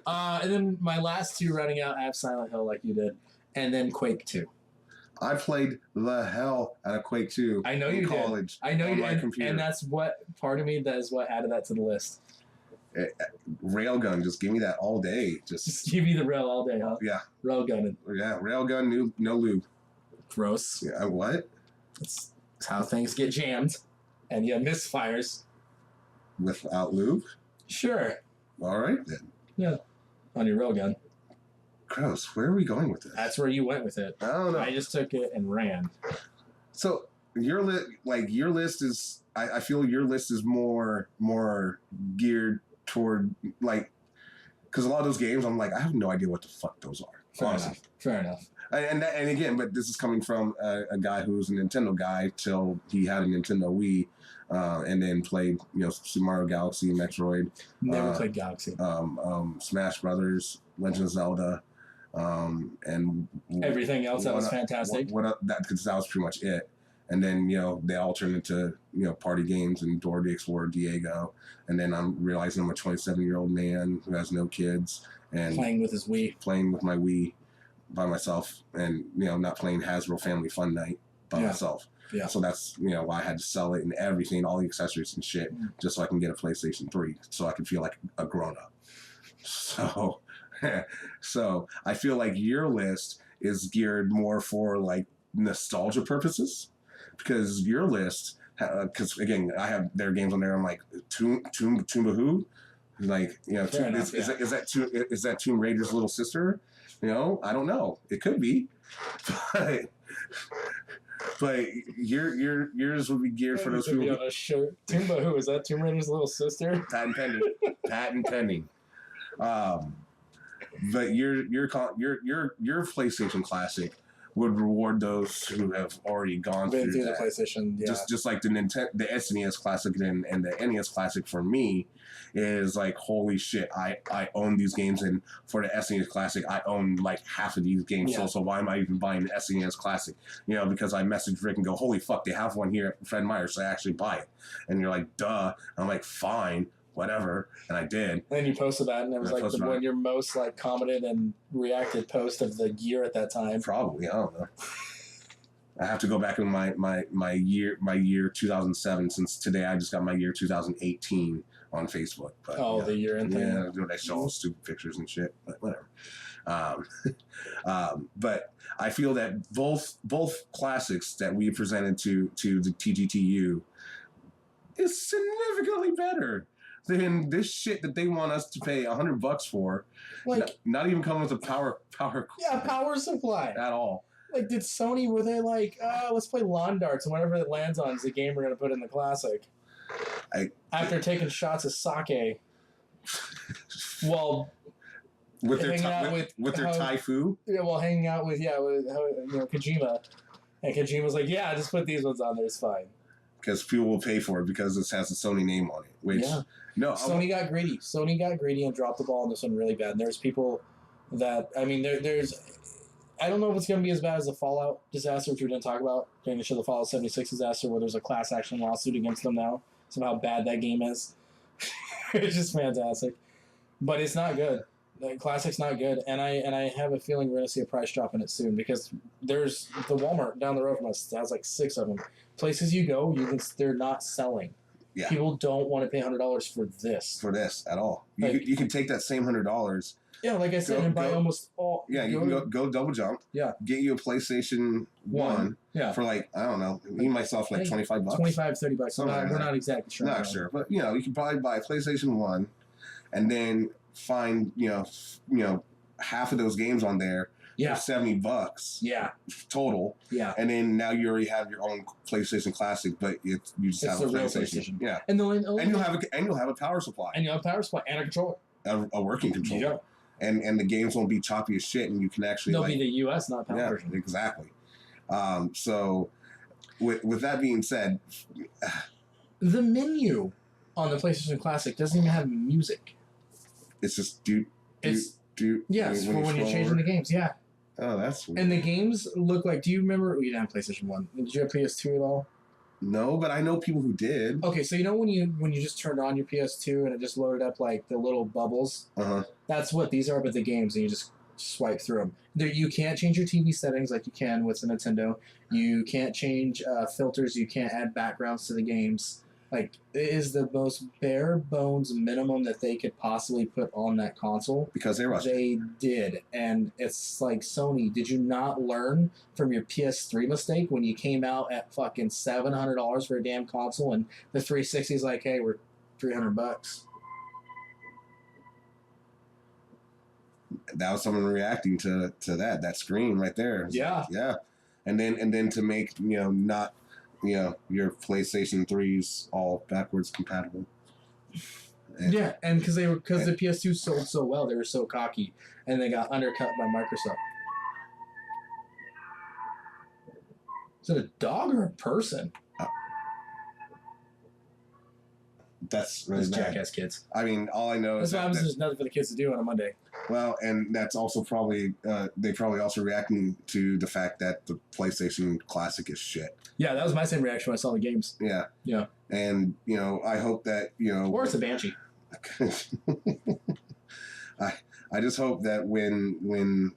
And then my last two running out, I have Silent Hill like you did. And then Quake 2. I played the hell out of Quake 2 I know you in college. did. I know you did. Computer. And that's what, part of me, that is what added that to the list. Railgun, just give me that all day. Just give you the rail all day, huh? Yeah. Railgun. Yeah, railgun, no lube. Gross. Yeah, what? That's how things get jammed. And you have misfires. Without lube? Sure. All right, then. Yeah. On your railgun. Gross. Where are we going with this? That's where you went with it. I don't know. I just took it and ran. So your list is. I feel your list is more geared toward because a lot of those games I'm like I have no idea what the fuck those are. Fair enough. And again, but this is coming from a guy who was a Nintendo guy till he had a Nintendo Wii, and then played Super Mario Galaxy, Metroid. Never played Galaxy. Smash Brothers, Legend of Zelda, and everything else that was fantastic. Because that was pretty much it. And then they all turned into party games and Dora the Explorer, Diego, and then I'm realizing I'm a 27-year-old man who has no kids and playing with his Wii, playing with my Wii by myself, and not playing Hasbro Family Fun Night by myself. Yeah. So that's why I had to sell it and everything, all the accessories and shit, just so I can get a PlayStation 3, so I can feel like a grown up. So, so I feel like your list is geared more for like nostalgia purposes, because your list, because again, I have their games on there. I'm like Toomba, like is that Tomb Raider's little sister? I don't know. It could be, but yours would be geared for those people. On a shirt. Toomba who is that? Tomb Raider's little sister? Patent pending. But your PlayStation Classic would reward those who have already gone through the PlayStation. Yeah. Just like the SNES Classic and the NES Classic for me is like, holy shit, I own these games, and for the SNES Classic I own like half of these games. So why am I even buying the SNES Classic? Because I message Rick and go, holy fuck, they have one here at Fred Meyer, so I actually buy it. And you're like, duh. I'm like, fine, whatever, and I did. And then you posted that, and it was like your most like commented and reacted post of the year at that time. Probably, I don't know. I have to go back in my year 2007, since today I just got my year 2018 on Facebook. But, the year end thing. Yeah, they show all stupid pictures and shit, but whatever. But I feel that both classics that we presented to the TGTU is significantly better than this shit that they want us to pay $100 for. Like, not even coming with a power. Yeah, power supply at all. Like, did Sony, were they like, let's play lawn darts, and whatever it lands on is the game we're gonna put in the classic? After taking shots of sake, well, with their Taifu. Yeah, well, hanging out with Kojima, and Kojima's like, yeah, just put these ones on there, it's fine. Because people will pay for it because this has a Sony name on it. Which, no, Sony got greedy. Sony got greedy and dropped the ball on this one really bad. And there's people that, I mean, there's, I don't know if it's going to be as bad as the Fallout disaster, which we didn't talk about during the show, the Fallout 76 disaster, where there's a class action lawsuit against them now. So how bad that game is. It's just fantastic. But it's not good. The Classic's not good, and I have a feeling we're going to see a price drop in it soon, because there's the Walmart down the road from us that has like 6 of them. Places you go, they're not selling. Yeah. People don't want to pay $100 for this. For this at all. You can take that same $100. Yeah, like I said, and buy almost all. Yeah, you can go double jump. Yeah. Get you a PlayStation 1. Yeah. For like, I don't know, me myself like $25. $25, $30. We're not exactly sure. Not sure, but you can probably buy a PlayStation 1, and then find half of those games on there for $70. Yeah. Total. Yeah. And then now you already have your own PlayStation Classic, but you just have a PlayStation. Yeah. And you'll have a power supply. And you'll have a power supply and a controller. A working controller. Yeah. And the games won't be choppy as shit, and you can actually they'll be the US, not power version. Exactly. So with that being said, the menu on the PlayStation Classic doesn't even have music. It's just do Yes, for when you're changing the games. Yeah. Oh, that's weird. And the games look like. Do you remember? You didn't have PlayStation 1. Did you have PS2 at all? No, but I know people who did. Okay, so you know when you just turned on your PS2 and it just loaded up like the little bubbles? Uh-huh. That's what these are, but the games, and you just swipe through them. You can't change your TV settings like you can with the Nintendo. You can't change filters. You can't add backgrounds to the games. Like, it is the most bare bones minimum that they could possibly put on that console. Because they rushed. They did. And it's like, Sony, did you not learn from your PS3 mistake when you came out at fucking $700 for a damn console and the 360 is like, hey, we're $300? That was someone reacting to that screen right there. Yeah. Yeah. And then to make, not, your PlayStation 3s all backwards compatible. Yeah, and because the PS2 sold so well, they were so cocky, and they got undercut by Microsoft. Is it a dog or a person? That's really Those bad. jackass kids. I mean, all I know is that's what happens. There's nothing for the kids to do on a Monday. Well, and that's also probably they probably also reacting to the fact that the PlayStation Classic is shit. Yeah, that was my same reaction when I saw the games. Yeah. Yeah. And I hope that or it's a Banshee. I just hope that when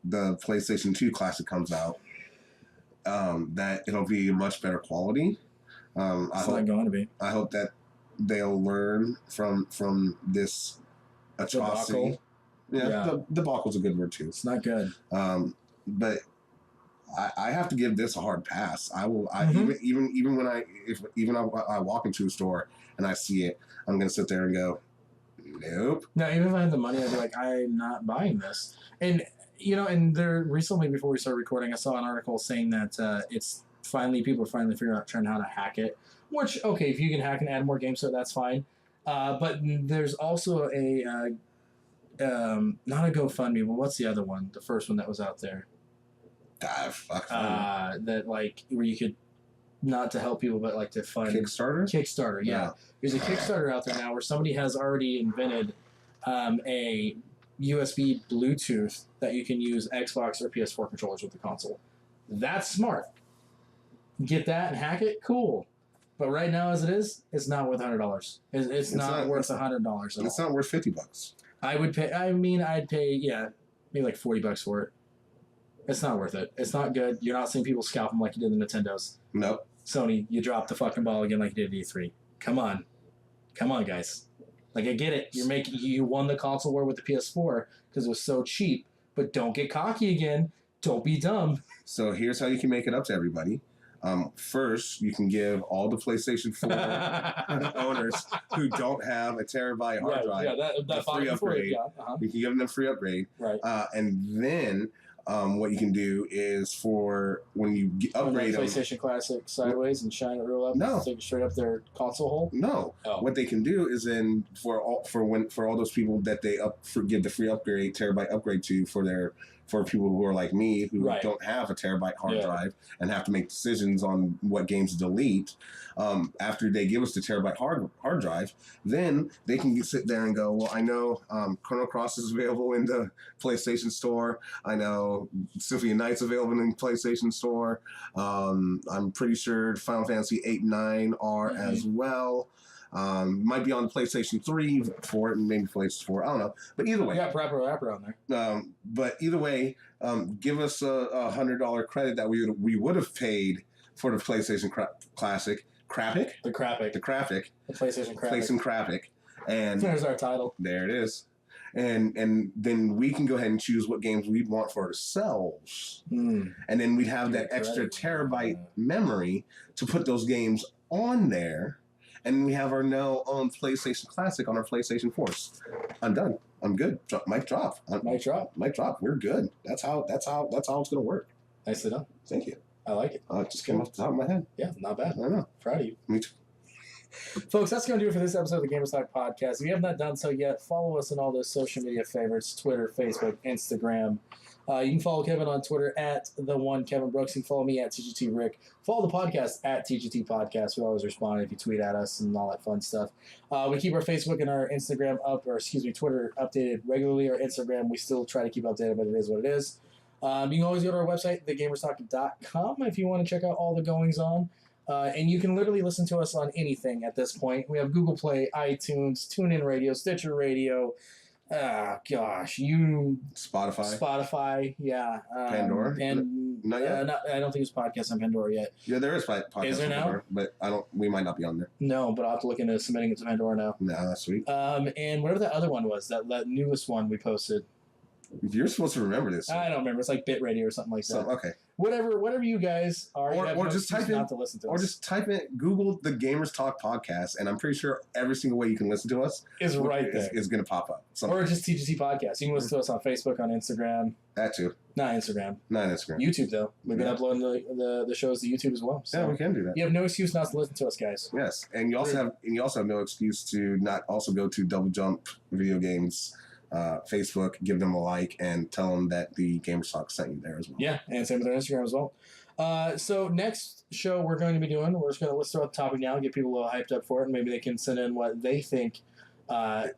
the PlayStation 2 Classic comes out, that it'll be much better quality. It's not going to be. I hope that they'll learn from this atrocity. Yeah. Debacle's a good word too. It's not good. But I have to give this a hard pass. I will. Even when I walk into a store and I see it, I'm gonna sit there and go, nope. No, even if I had the money, I'd be like, I'm not buying this. And and there recently, before we started recording, I saw an article saying that people are finally figuring out trying how to hack it. Which, okay, if you can hack and add more games to it, that's fine. But there's also a not a GoFundMe, but what's the other one? The first one that was out there. That where you could, not to help people, but like to fund Kickstarter, yeah. There's a Kickstarter out there now where somebody has already invented a USB Bluetooth that you can use Xbox or PS4 controllers with the console. That's smart. Get that and hack it, cool. But right now, as it is, it's not worth $100. It's not worth $100. It's not worth $50. I would pay. I mean, I'd pay. Yeah, maybe like $40 for it. It's not worth it. It's not good. You're not seeing people scalp them like you did the Nintendos. Nope. Sony, you dropped the fucking ball again like you did at E3. Come on, guys. Like, I get it. You won the console war with the PS4 because it was so cheap. But don't get cocky again. Don't be dumb. So here's how you can make it up to everybody. First, you can give all the PlayStation 4 owners who don't have a terabyte hard drive that free upgrade. You can give them the free upgrade. Right. And then what you can do is for when you upgrade them, PlayStation Classic sideways and shine it real up. No. Take it straight up their console hole. No. Oh. What they can do is then for all those people that they give the free upgrade terabyte upgrade to for people who are like me who don't have a terabyte hard drive and have to make decisions on what games to delete. After they give us the terabyte hard drive, then they can sit there and go, well, I know Chrono Cross is available in the PlayStation Store. I know Symphony of Night's available in the PlayStation Store. I'm pretty sure Final Fantasy 8 and 9 are as well. Might be on the PlayStation 3 for it, and maybe PlayStation 4. I don't know. But either way. Yeah, Rapper on there. But either way, give us a $100 credit that we would have paid for the PlayStation Classic. Crap-ick? The Crap-ick. The Crap-ick. The PlayStation Crap-ick. PlayStation Crap-ick. And there's our title. There it is. And then we can go ahead and choose what games we want for ourselves. And then we'd have that extra terabyte memory to put those games on there. And we have our now own PlayStation Classic on our PlayStation 4s. I'm done. I'm good. Mic drop. Mic drop. Mic drop. We're good. That's how it's gonna work. Nicely done. Thank you. I like it. It just came off the top of my head. Yeah, not bad. I know. Proud of you. Me too. Folks, that's going to do it for this episode of the Gamers Talk Podcast. If you have not done so yet, follow us on all those social media favorites, Twitter, Facebook, Instagram. You can follow Kevin on Twitter at the one Kevin Brooks. You can follow me at TGT Rick. Follow the podcast at TGT Podcast. We always respond if you tweet at us and all that fun stuff. We keep our Facebook and our Instagram Twitter updated regularly. Our Instagram, we still try to keep updated, but it is what it is. You can always go to our website, thegamerstalk.com, if you want to check out all the goings on. And you can literally listen to us on anything at this point. We have Google Play, iTunes, TuneIn Radio, Stitcher Radio. Spotify, yeah. Pandora? Not yet? I don't think it's podcast on Pandora yet. Yeah, there is podcast is there on now? Pandora, but we might not be on there. No, but I'll have to look into submitting it to Pandora now. No, that's sweet. And whatever that other one was, that newest one we posted. You're supposed to remember this. I don't remember. It's like Bit Radio or something like that. Okay. Whatever you guys are, or just type in, to listen to or us. just type in Google the Gamers Talk podcast, and I'm pretty sure every single way you can listen to us is right there. Is going to pop up. Or just TGT Podcast. You can listen to us on Facebook, on Instagram. That too. Not Instagram. YouTube though. We've been uploading the shows to YouTube as well. So yeah, we can do that. You have no excuse not to listen to us, guys. Yes, and you also have no excuse to not also go to Double Jump Video Games. Facebook, give them a like, and tell them that the Gamers Talk sent you there as well. Yeah, and same with our Instagram as well. So next show we're going to be doing, let's throw out the topic now, get people a little hyped up for it, and maybe they can send in what they think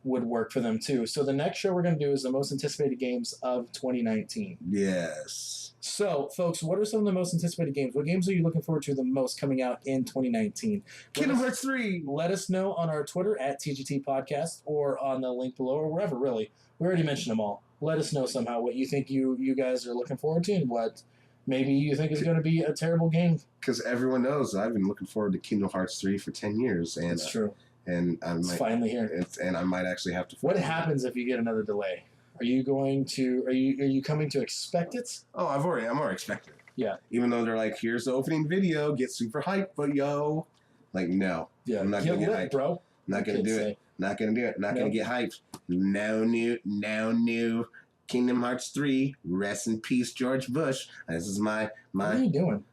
would work for them too. So the next show we're going to do is the most anticipated games of 2019. Yes. So, folks, what are some of the most anticipated games? What games are you looking forward to the most coming out in 2019? Kingdom Hearts 3! Let us know on our Twitter at TGT Podcast or on the link below or wherever, really. We already mentioned them all. Let us know somehow what you think you guys are looking forward to and what maybe you think is going to be a terrible game. Because everyone knows I've been looking forward to Kingdom Hearts 3 for 10 years. And, that's true. And it's finally here. And I might actually have to... What happens if you get another delay? Are you coming to expect it? Oh, I'm already expecting it. Yeah. Even though they're like, here's the opening video, get super hyped, but no. No. Yeah. I'm not going to get hyped. Bro. Not going to do it. Not going to do it. Not going to get hyped. No new. Kingdom Hearts 3. Rest in peace, George Bush. This is my. What are you doing?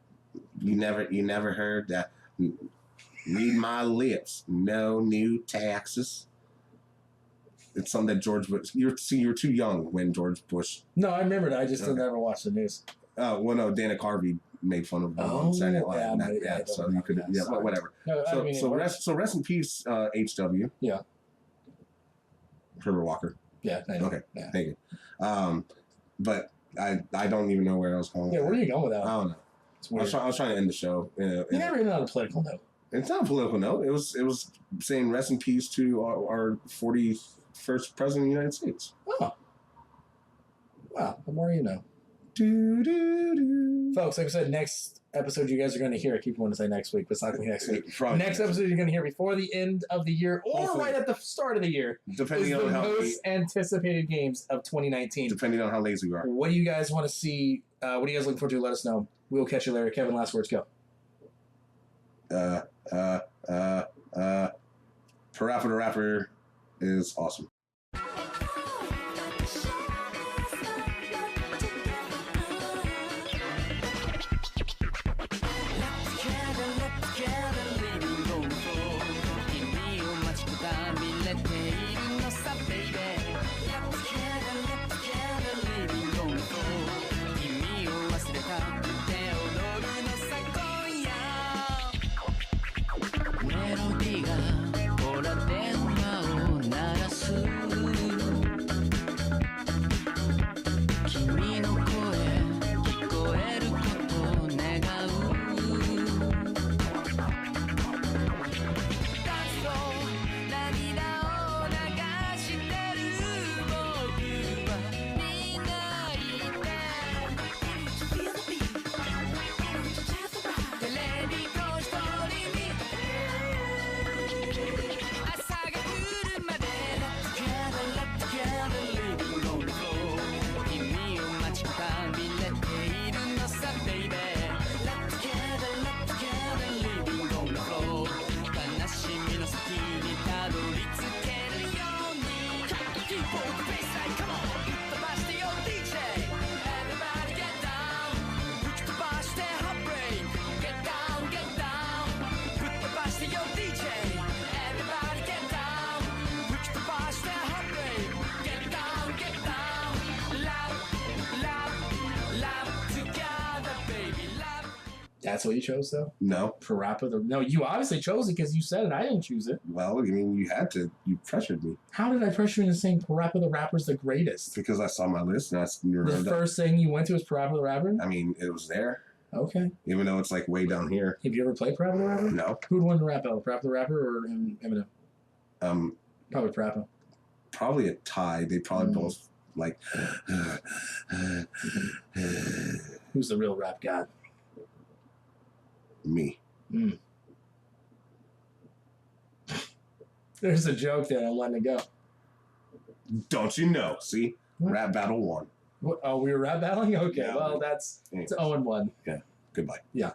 You never heard that. Read my lips. No new taxes. It's something that George Bush. You're too young when George Bush. No, I remember that. I just never watched the news. Oh well, no. Dana Carvey made fun of on Saturday Night Live. So you could, but whatever. No, rest in peace, HW. Yeah. Herbert Walker. Yeah. I know. Okay. Yeah. Thank you. But I don't even know where I was going. Yeah, where are you going with that? I don't know. It's weird. I was trying to end the show. You never ended on a political note. It's not a political note. It was saying rest in peace to our 41st president of the United States. Oh. Wow. The more you know. Folks, like I said, next episode you guys are going to hear. I keep wanting to say next week, but it's not going to be next week. Next episode you're going to hear before the end of the year or hopefully, right at the start of the year. Depending on how most anticipated games of 2019. Depending on how lazy we are. What do you guys want to see? What are you guys looking forward to? Let us know. We'll catch you later. Kevin, last words, go. Parappa the Rapper is awesome. That's what you chose, though? No. Parappa the... No, you obviously chose it because you said it. I didn't choose it. Well, I mean, you had to. You pressured me. How did I pressure you into saying Parappa the Rapper's the greatest? Because I saw my list and I The first thing you went to was Parappa the Rapper? I mean, it was there. Okay. Even though it's like way down here. Have you ever played Parappa the Rapper? No. Who'd win the rap battle? Parappa the Rapper or Eminem? Probably Parappa. Probably a tie. They probably both like. Who's the real rap god? Me. There's a joke there. I'm letting it go. Don't you know? See? What? Rap battle 1. What? Oh, we were rap battling? Okay. Yeah, well, it's 0-1. Goodbye. Yeah.